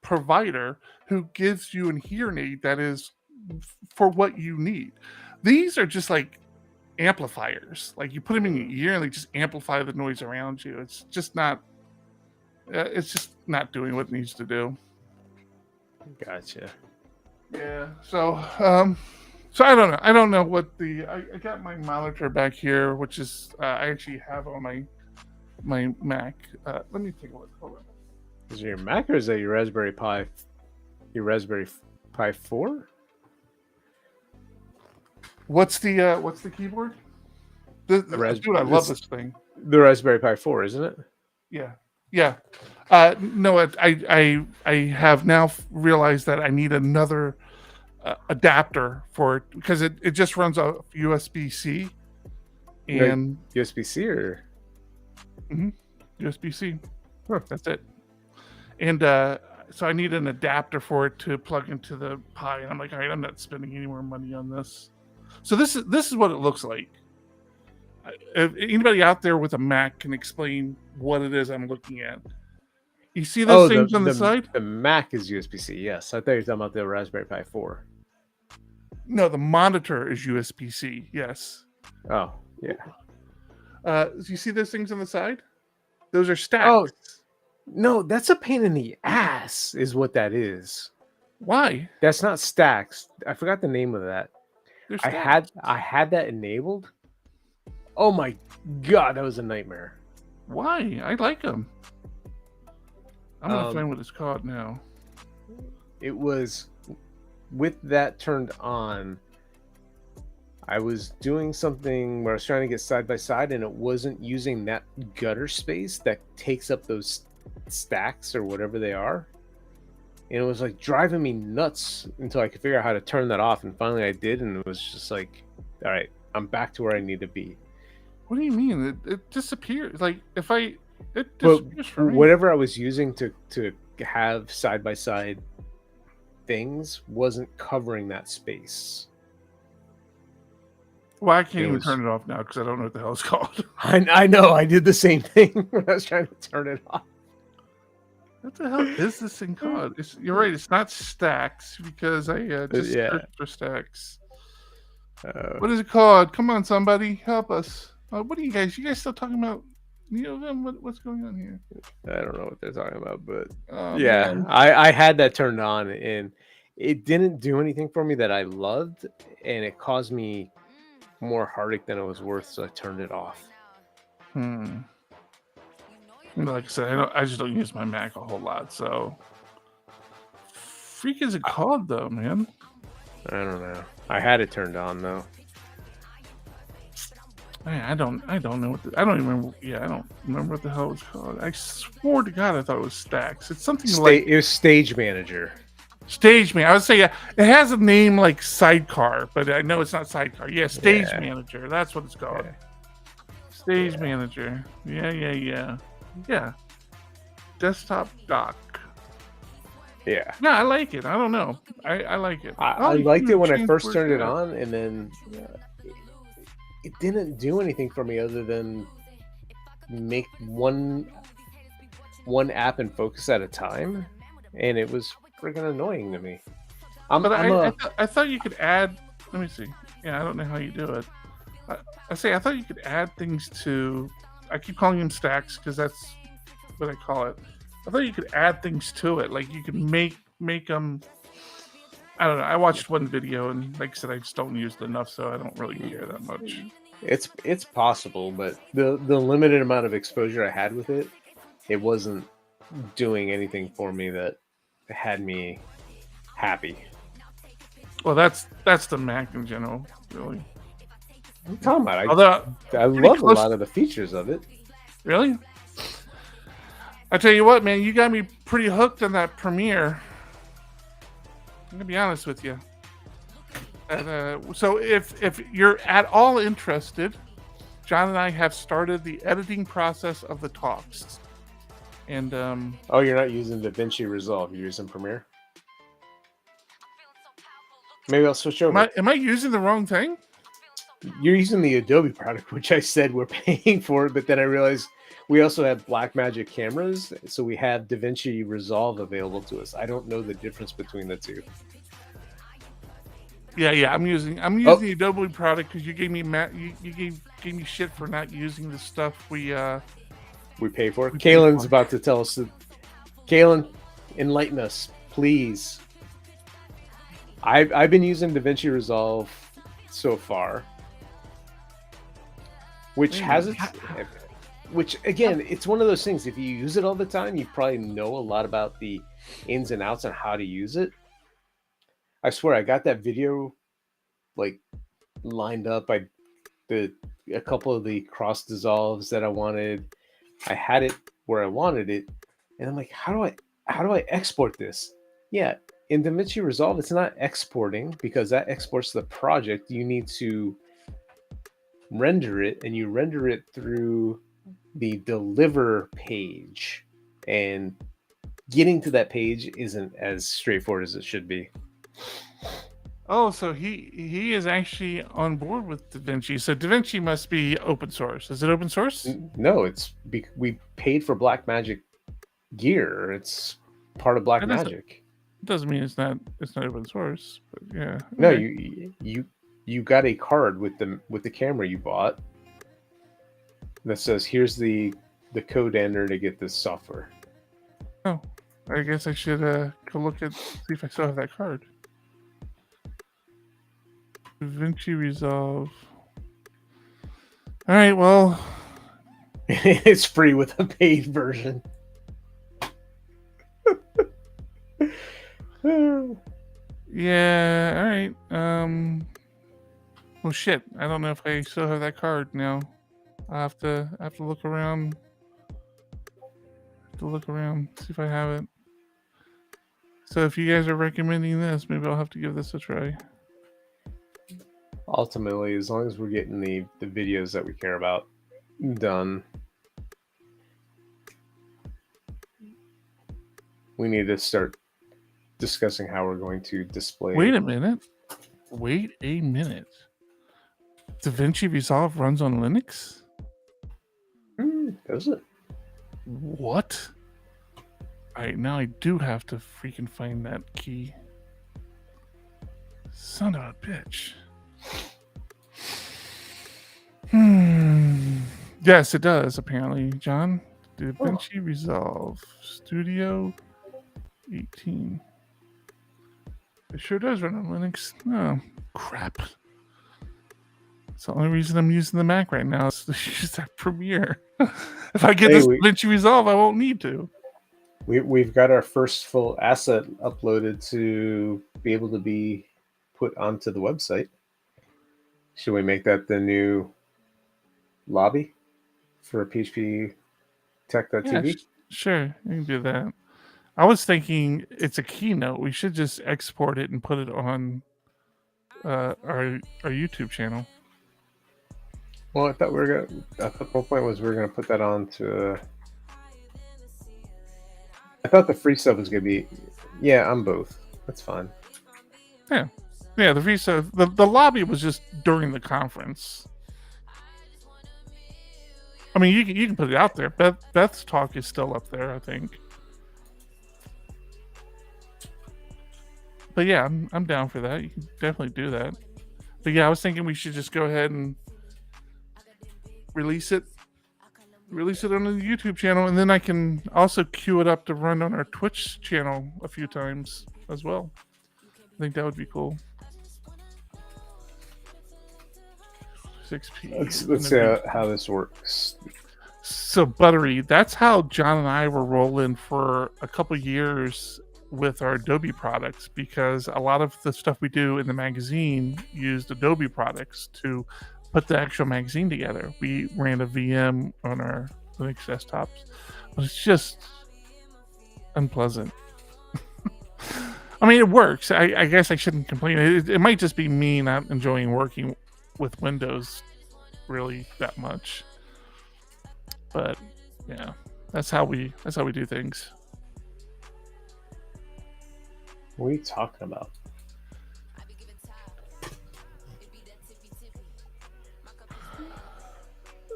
provider who gives you a hearing aid that is for what you need. These are just like amplifiers. Like you put them in your ear and they just amplify the noise around you. It's just not doing what it needs to do. Gotcha. Yeah. So I don't know. I don't know what I got my monitor back here, which is I actually have on my Mac. Let me take a look. Hold on. Is it your Mac or is that your Raspberry Pi? Your Raspberry Pi 4? What's the keyboard? Dude, I love this thing. The Raspberry Pi 4, isn't it? Yeah. No, I have now realized that I need another adapter for it because it just runs off USB-C and USB-C or USB-C. Huh. That's it. And so I need an adapter for it to plug into the Pi. And I'm like, all right, I'm not spending any more money on this. So this is what it looks like. If anybody out there with a Mac can explain what it is I'm looking at. You see those things on the side? The Mac is USB-C, yes. I thought you were talking about the Raspberry Pi 4. No, the monitor is USB-C, yes. Oh, yeah. You see those things on the side? Those are stacks. Oh, no, that's a pain in the ass is what that is. Why? That's not stacks. I forgot the name of that. I had that enabled. Oh my god, that was a nightmare. Why? I like them. I'm gonna find what it's called now. It was with that turned on. I was doing something where I was trying to get side by side, and it wasn't using that gutter space that takes up those stacks or whatever they are. And it was like driving me nuts until I could figure out how to turn that off. And finally I did, and it was just like, all right, I'm back to where I need to be. What do you mean? It disappears. Like it disappears for me. Whatever I was using to have side by side things wasn't covering that space. Well, I can't even turn it off now because I don't know what the hell it's called. I know. I did the same thing when I was trying to turn it off. What the hell is this thing called? You're right. It's not stacks because I just searched for stacks. What is it called? Come on, somebody, help us. What are you guys? You guys still talking about? What's going on here? I don't know what they're talking about, but yeah, man. I had that turned on and it didn't do anything for me that I loved, and it caused me more heartache than it was worth, so I turned it off. Like I said, I just don't use my Mac a whole lot. So, freak is it called though, man? I don't know. I had it turned on though. I don't know what I don't even remember. Yeah, I don't remember what the hell it was called. I swore to God I thought it was Stacks. It's something like it was Stage Manager. Stage Man. I would say yeah, it has a name like Sidecar, but I know it's not Sidecar. Yeah, Stage Manager. That's what it's called. Yeah. Stage Manager. Yeah. Desktop dock. Yeah. Yeah, I like it. I don't know. I like it. I liked it when I first turned it on, and then it didn't do anything for me other than make one app and focus at a time, and it was freaking annoying to me. I thought you could add. Let me see. Yeah, I don't know how you do it. I thought you could add things to. I keep calling them stacks because that's what I call it. I thought you could add things to it, like you could make them. I don't know. I watched one video, and like I said, I just don't use it enough, so I don't really care that much. It's possible, but the limited amount of exposure I had with it, it wasn't doing anything for me that had me happy. Well, that's the Mac in general, really. I'm talking about. Although I love a lot of the features of it. Really? I tell you what, man, you got me pretty hooked on that Premiere. I'm gonna be honest with you. So if you're at all interested, John and I have started the editing process of the talks. And oh, you're not using DaVinci Resolve, you're using Premiere? Maybe I'll switch over. Am I using the wrong thing? You're using the Adobe product, which I said we're paying for, but then I realized we also have Blackmagic cameras, so we have DaVinci Resolve available to us. I don't know the difference between the two. Yeah. I'm using the Adobe product because you gave me you gave me shit for not using the stuff we pay for. Kaylin's about to tell us. Kaylin, enlighten us, please. I've been using DaVinci Resolve so far, which again, it's one of those things. If you use it all the time, you probably know a lot about the ins and outs on how to use it. I swear, I got that video like lined up. A couple of the cross dissolves that I wanted. I had it where I wanted it, and I'm like, how do I export this? Yeah, in DaVinci Resolve, it's not exporting because that exports the project. You need to render it, and you render it through the deliver page, and getting to that page isn't as straightforward as it should be. Oh, so he is actually on board with DaVinci. So DaVinci must be open source. Is it open source? No, we paid for Blackmagic gear. It's part of Blackmagic. It doesn't mean it's not open source, but yeah. No, you got a card with the camera you bought that says here's the code enter to get this software. Oh, I guess I should go look at see if I still have that card. DaVinci Resolve. All right, well, it's free with a paid version. Yeah, all right. Well, shit. I don't know if I still have that card now. I have to look around. See if I have it. So if you guys are recommending this, maybe I'll have to give this a try. Ultimately, as long as we're getting the videos that we care about done, we need to start discussing how we're going to display. Wait a minute. DaVinci Resolve runs on Linux? Does it? What? Alright, now I do have to freaking find that key. Son of a bitch. Yes, it does, apparently, John. DaVinci Resolve Studio 18. It sure does run on Linux. Oh, crap. It's the only reason I'm using the Mac right now is to use that Premiere. If I get this DaVinci Resolve, I won't need to. We've got our first full asset uploaded to be able to be put onto the website. Should we make that the new lobby for PHP Tech.tv? Yeah, sure, you can do that. I was thinking it's a keynote. We should just export it and put it on our YouTube channel. Well, I thought I thought the whole point was we were gonna put that on to. I thought the free stuff was gonna be. Yeah, I'm both. That's fine. Yeah, the free stuff. The lobby was just during the conference. I mean, you can put it out there. Beth's talk is still up there, I think. But yeah, I'm down for that. You can definitely do that. But yeah, I was thinking we should just go ahead and release it on the YouTube channel, and then I can also queue it up to run on our Twitch channel a few times as well. I think that would be cool. 6p. Let's see how this works. So, Buttery, that's how John and I were rolling for a couple years with our Adobe products, because a lot of the stuff we do in the magazine used Adobe products to put the actual magazine together. We ran a VM on our Linux desktops, but it's just unpleasant. I mean, it works. I guess I shouldn't complain. It might just be me not enjoying working with Windows really that much. But yeah, that's how we do things. What are you talking about?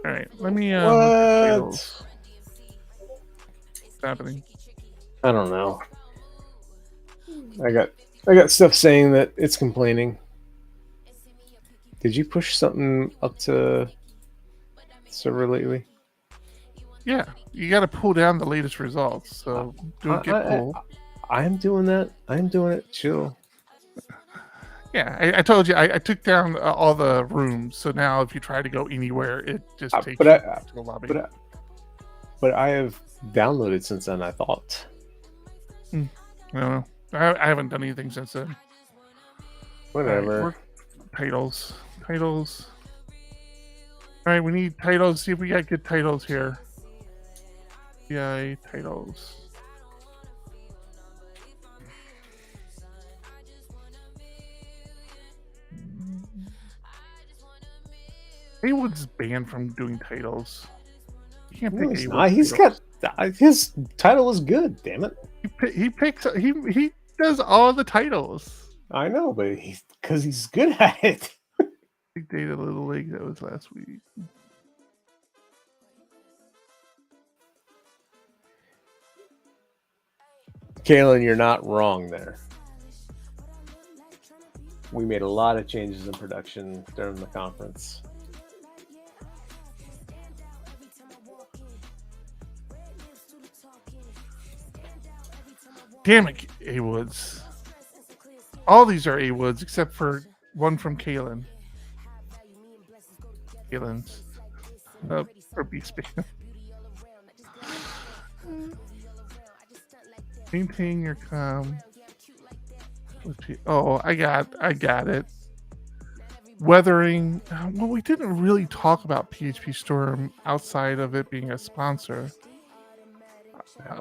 All right, let me. What's happening? I don't know. I got stuff saying that it's complaining. Did you push something up to server lately? Yeah, you got to pull down the latest results. So do a git pull. I'm doing that. I'm doing it. Chill. Yeah, I told you I took down all the rooms. So now if you try to go anywhere, it just takes you to the lobby. But I have downloaded since then, I thought. I don't know. I haven't done anything since then. Whatever. Titles. All right, we need titles. See if we got good titles here. PI titles. Haywood's banned from doing titles. You can't pick Haywood. He's got his title is good. Damn it! He does all the titles. I know, but because he's good at it. Big Data Little League, that was last week. Kalen, you're not wrong there. We made a lot of changes in production during the conference. Damn it, A-Woods. All these are A-Woods except for one from Kalen. Kalen's. Or B-Span. Maintain your com. Oh, I got it. Weathering. Well, we didn't really talk about PHPStorm outside of it being a sponsor.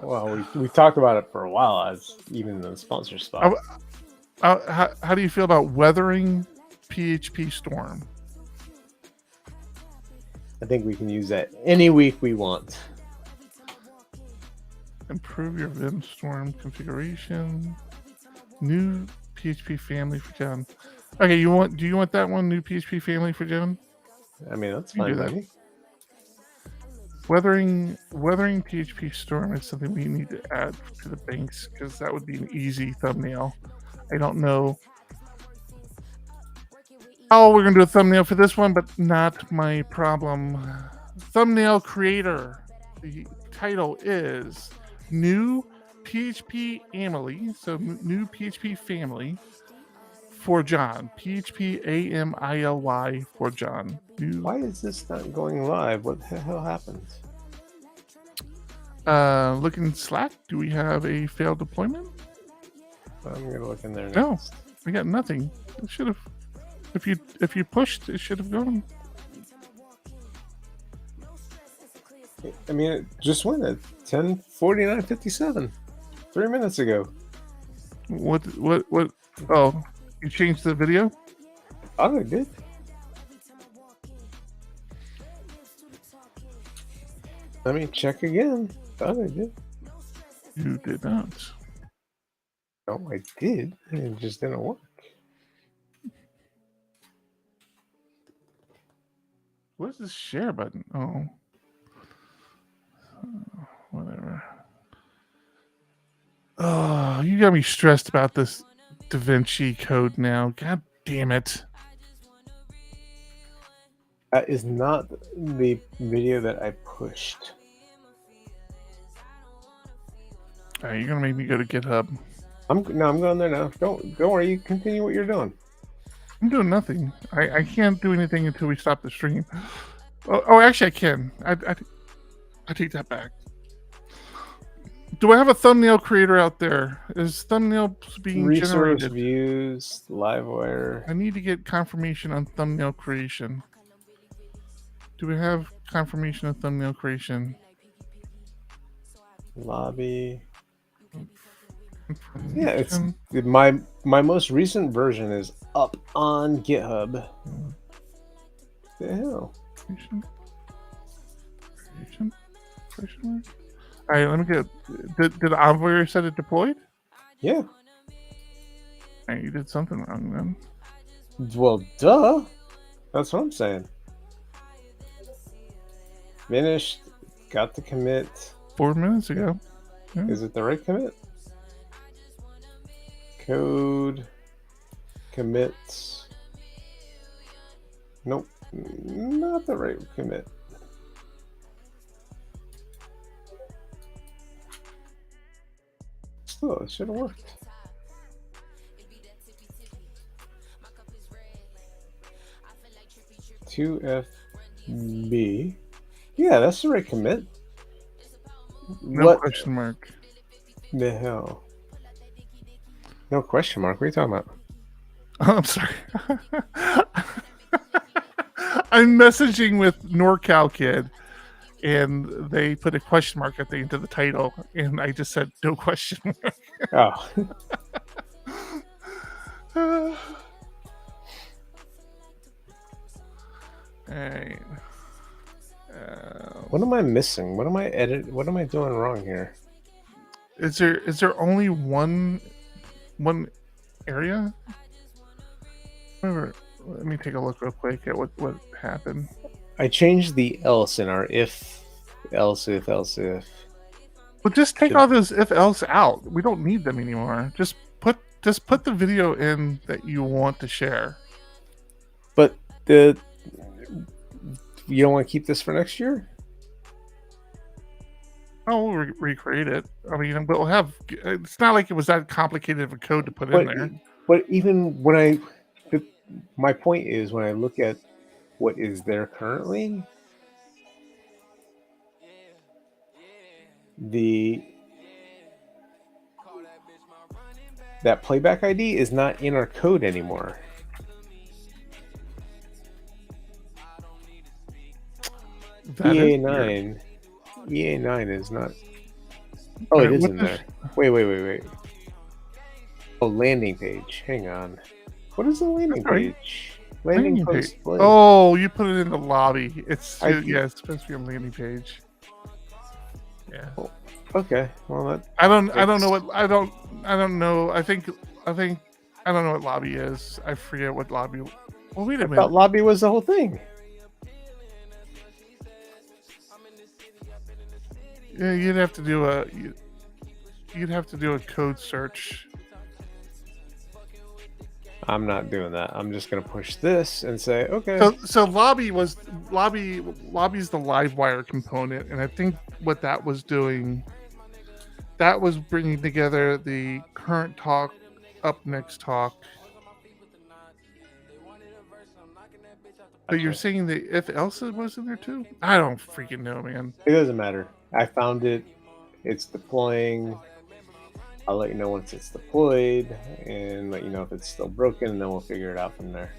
Well, we talked about it for a while as even the sponsor spot. How do you feel about weathering PHPStorm? I think we can use that any week we want. Improve your VimStorm configuration. New PHP family for John. Okay, do you want that one? New PHP family for John? I mean, that's fine by me. Weathering PHPStorm is something we need to add to the banks because that would be an easy thumbnail. I don't know how we're gonna do a thumbnail for this one, but not my problem. Thumbnail creator. The title is New PHP Family. So new PHP family for John. PHPAMILY for John. Why is this not going live? What the hell happened? Look in Slack. Do we have a failed deployment? I'm gonna look in there next. No, we got nothing. It should have. If you pushed, it should have gone. I mean, it just went at 10:49:57, 3 minutes ago. What? Oh, you changed the video? Oh, I did. Let me check again. Thought I did. You did not. No, I did. It just didn't work. Where's this share button? Oh. Whatever. Oh, you got me stressed about this DaVinci Code now. God damn it. That is not the video that I pushed. All right, you're gonna make me go to GitHub. I'm going there now. Don't worry. You continue what you're doing. I'm doing nothing. I can't do anything until we stop the stream. Oh, actually, I can. I take that back. Do I have a thumbnail creator out there? Is thumbnail being Resource generated? views, Livewire. I need to get confirmation on thumbnail creation. Do we have confirmation of thumbnail creation? Lobby. Yeah, it's my most recent version is up on GitHub. The hell? Creation? All right, let me get. Did Envoy set it deployed? Yeah. All right, you did something wrong then. Well, duh. That's what I'm saying. Finished. Got the commit. 4 minutes ago. Yeah. Is it the right commit? Code. Commits. Nope. Not the right commit. Still, it should have worked. To FB. Yeah, that's the right commit. No question mark. The hell? No question mark. What are you talking about? Oh, I'm sorry. I'm messaging with NorCal Kid, and they put a question mark at the end of the title, and I just said no question mark. Oh. Alright. What am I missing? What am I doing wrong here? Is there only one area? Let me take a look real quick at what happened. I changed the else in our if. Well, just take all those if else out. We don't need them anymore. Just put the video in that you want to share. But you don't want to keep this for next year? Oh, we'll recreate it. I mean, we'll have. It's not like it was that complicated of a code to put in there. But even when my point is when I look at what is there currently, that playback ID is not in our code anymore. EA9 is not. Oh, it is in there. Wait. Oh, landing page. Hang on. What is the landing page? Landing post. Oh, you put it in the lobby. It's supposed to be a landing page. Yeah. Oh, okay. Well, I don't know what I don't know. I think I don't know what lobby is. I forget what lobby. Well, wait a minute. I thought lobby was the whole thing. Yeah, you'd have to do a code search. I'm not doing that. I'm just gonna push this and say, okay. So lobby's the Livewire component, and I think what that was doing, that was bringing together the current talk, up next talk, But you're saying the if else was in there too? I don't freaking know, man. It doesn't matter. I found it. It's deploying. I'll let you know once it's deployed and let you know if it's still broken, and then we'll figure it out from there.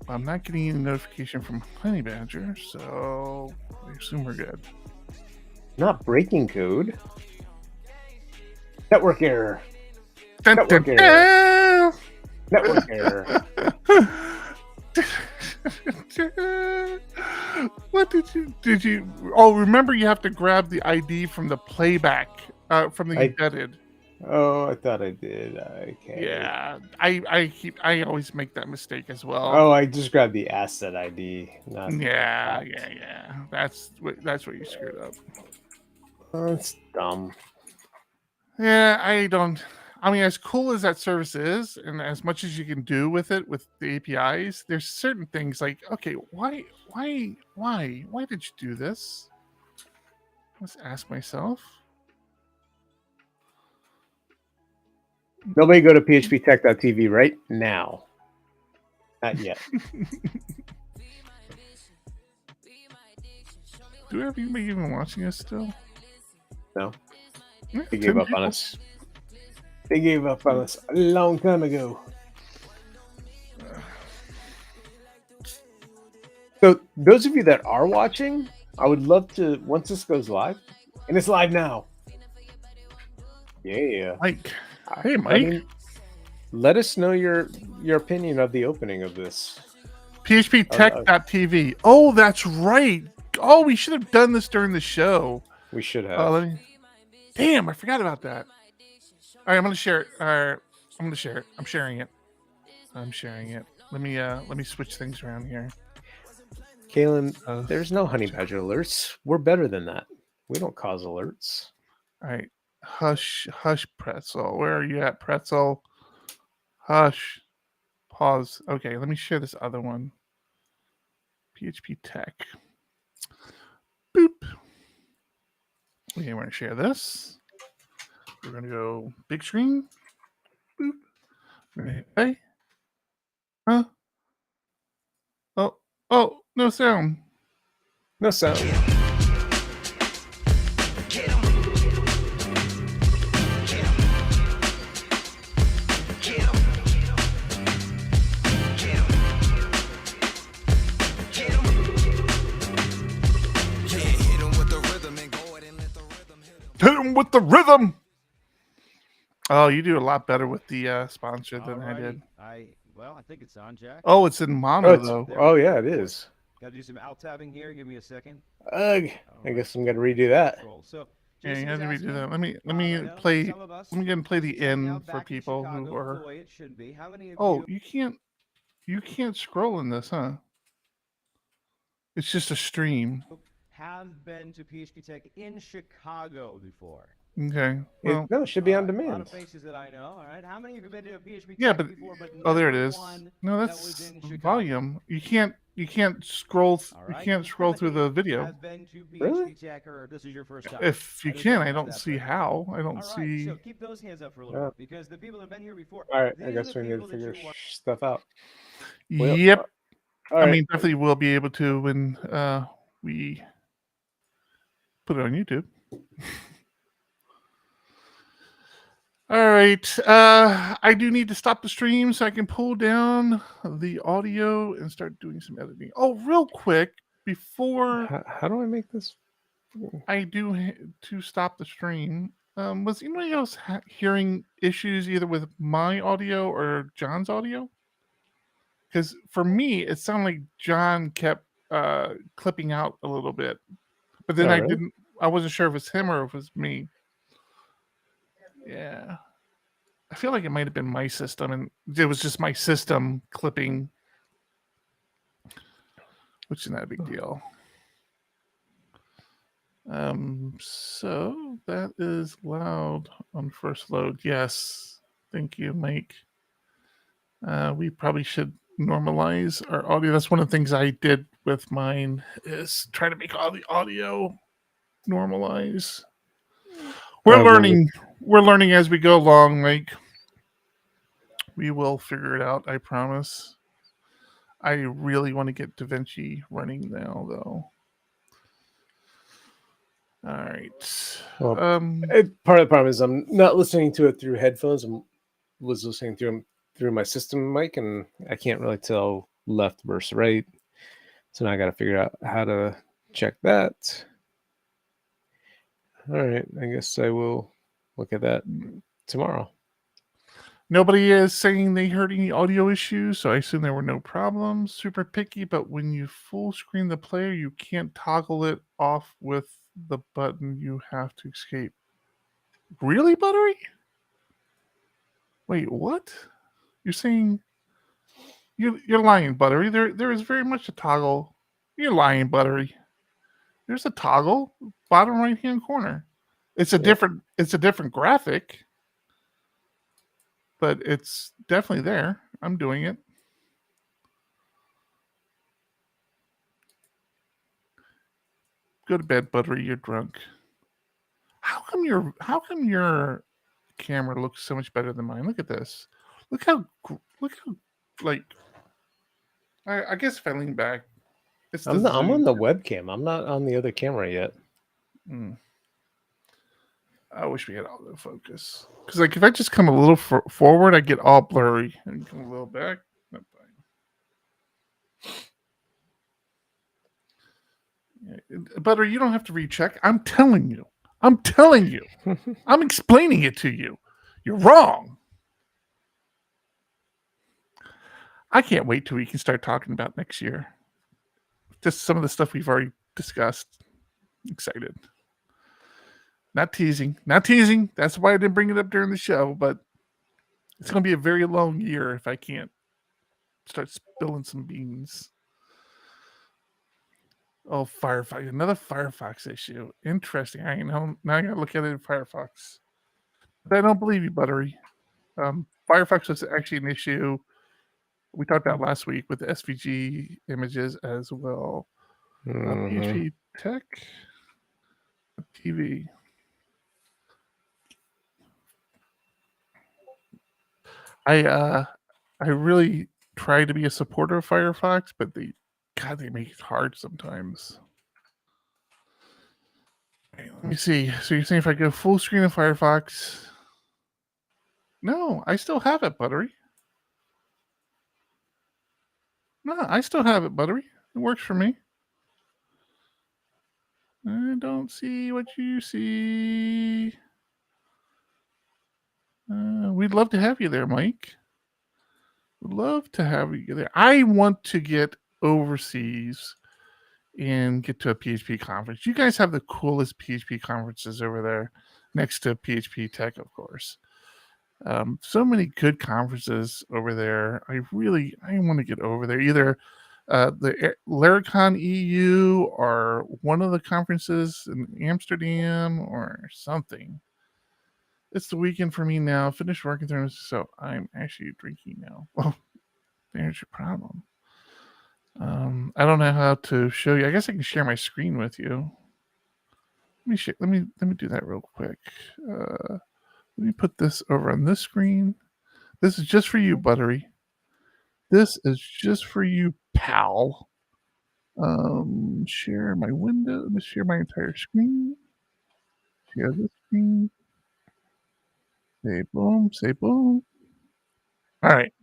I'm not getting any notification from Honey Badger, so I assume we're good. Not breaking code. Network error. Dun, Network dun, error. dun. Network error. What did you oh, remember you have to grab the ID from the playback from the embedded. Oh, I thought I did. Okay. Yeah, I always make that mistake as well. Oh, I just grabbed the asset ID. Yeah. That's what you screwed up. That's dumb. Yeah, I mean, as cool as that service is, and as much as you can do with it with the APIs, there's certain things like, okay, why did you do this? Let's ask myself. Nobody go to phptech.tv right now. Not yet. Do we have anybody even watching us still? No. Yeah, They gave up on us. They gave up on us a long time ago. So those of you that are watching, I would love to, once this goes live, and it's live now. Yeah. Mike. Hey, Mike. Let us know your opinion of the opening of this. PHPtech.tv. Oh, that's right. Oh, we should have done this during the show. We should have. Damn, I forgot about that. All right, I'm going to share it. I'm going to share it. I'm sharing it. Let me switch things around here. Kalen, there's no honey badger alerts. We're better than that. We don't cause alerts. All right. Hush, Pretzel. Where are you at, Pretzel? Hush. Pause. Okay, let me share this other one. PHP Tech. Boop. Okay, we're going to share this. We're going to go big screen. Boop. We're going to hit play. Huh? Oh, no sound. No sound. Hit him with the rhythm. Oh, you do a lot better with the sponsor than I did. Well, I think it's on, Jack. Oh, it's in mono though. Oh yeah, it is. Got to do some alt tabbing here. Give me a second. I guess I'm gonna redo that. So, yeah, you have to redo that. Let me play. Let me go and play the end for people who are. Oh, you can't scroll in this, huh? It's just a stream. Have been to PHP Tech in Chicago before. Okay. Well, no, it should be on A lot demand. of faces that I know. All right. How many of you have been to a PHP yeah, Tech but before? But oh, there it is. No, that that's was in Chicago? volume. You can't scroll. You can't scroll through the video. Have been to PHP Really? Tech, or this is your first time? If you can, I don't see how. I don't All right, see. so keep those hands up for a little bit, because the people that have been here before. All right, I these are guess the we need to people that figure you want. stuff out. Well, Yep. All I right. mean, definitely we'll be able to when we put it on YouTube. All right. I do need to stop the stream so I can pull down the audio and start doing some editing. Oh, real quick, before How do I make this? I do to stop the stream, was anybody else hearing issues either with my audio or John's audio? Because for me, it sounded like John kept clipping out a little bit, but then really? I wasn't sure if it was him or if it was me. Yeah. I feel like it might have been my system, and it was just my system clipping, which is not a big deal. So that is loud on first load. Yes. Thank you, Mike. We probably should normalize our audio. That's one of the things I did with mine, is try to make all the audio normalize. We're learning. We're learning as we go along, Mike. We will figure it out, I promise. I really want to get DaVinci running now, though. All right. Well, part of the problem is I'm not listening to it through headphones. I was listening through my system mic, and I can't really tell left versus right. So now I got to figure out how to check that. All right, I guess I will look at that tomorrow. Nobody is saying they heard any audio issues, so I assume there were no problems. Super picky, but when you full screen the player, you can't toggle it off with the button. You have to escape. Really, Buttery? Wait, what? You're saying you're lying, Buttery. There is very much a toggle. You're lying, Buttery. There's a toggle, bottom right hand corner. It's a different graphic, but it's definitely there. I'm doing it. Go to bed, Buttery. You're drunk. How come your camera looks so much better than mine? Look at this. Look how like. I guess if I lean back, I'm on the webcam. I'm not on the other camera yet. I wish we had autofocus. Because like if I just come a little forward, I get all blurry. And come a little back. Not fine. Yeah. Butter, you don't have to recheck. I'm telling you. I'm explaining it to you. You're wrong. I can't wait till we can start talking about next year. Just some of the stuff we've already discussed. Excited. Not teasing. That's why I didn't bring it up during the show, but it's going to be a very long year if I can't start spilling some beans. Oh, Firefox. Another Firefox issue. Interesting. I know. Now I got to look at it in Firefox. But I don't believe you, Buttery. Firefox was actually an issue we talked about last week with the SVG images as well. PHP Tech TV. I really try to be a supporter of Firefox, but they make it hard sometimes. Okay, let me see. So you're saying if I go full screen of Firefox? No, I still have it, Buttery. No, I still have it, Buttery. It works for me. I don't see what you see. We'd love to have you there, Mike. We'd love to have you there. I want to get overseas and get to a PHP conference. You guys have the coolest PHP conferences over there, next to PHP Tech, of course. So many good conferences over there. I want to get over there. Either the Laracon EU or one of the conferences in Amsterdam or something. It's the weekend for me now. Finished working through, so I'm actually drinking now. Well, there's your problem. I don't know how to show you. I guess I can share my screen with you. Let me do that real quick. Let me put this over on this screen. This is just for you, Buttery. This is just for you, pal. Share my window. Let me share my entire screen. Share this screen. Say boom. Say boom. All right.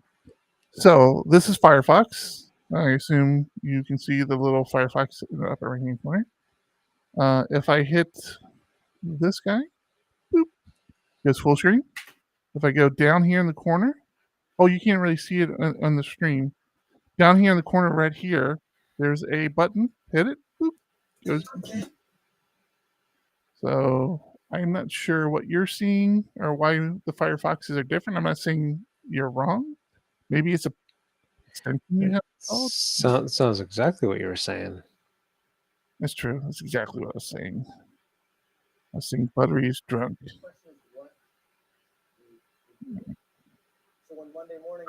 So this is Firefox. I assume you can see the little Firefox in the upper right hand corner. If I hit this guy, boop, goes full screen. If I go down here in the corner, oh, you can't really see it on the screen. Down here in the corner right here, there's a button. Hit it, boop, goes. So I'm not sure what you're seeing or why the Firefoxes are different. I'm not saying you're wrong. Maybe it's a extension you have installed. Sounds exactly what you were saying. That's true. That's exactly what I was saying. I was saying Buttery is drunk.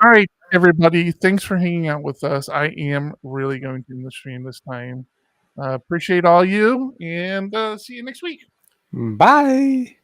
All right, everybody. Thanks for hanging out with us. I am really going to end the stream this time. Appreciate all you, and see you next week. Bye.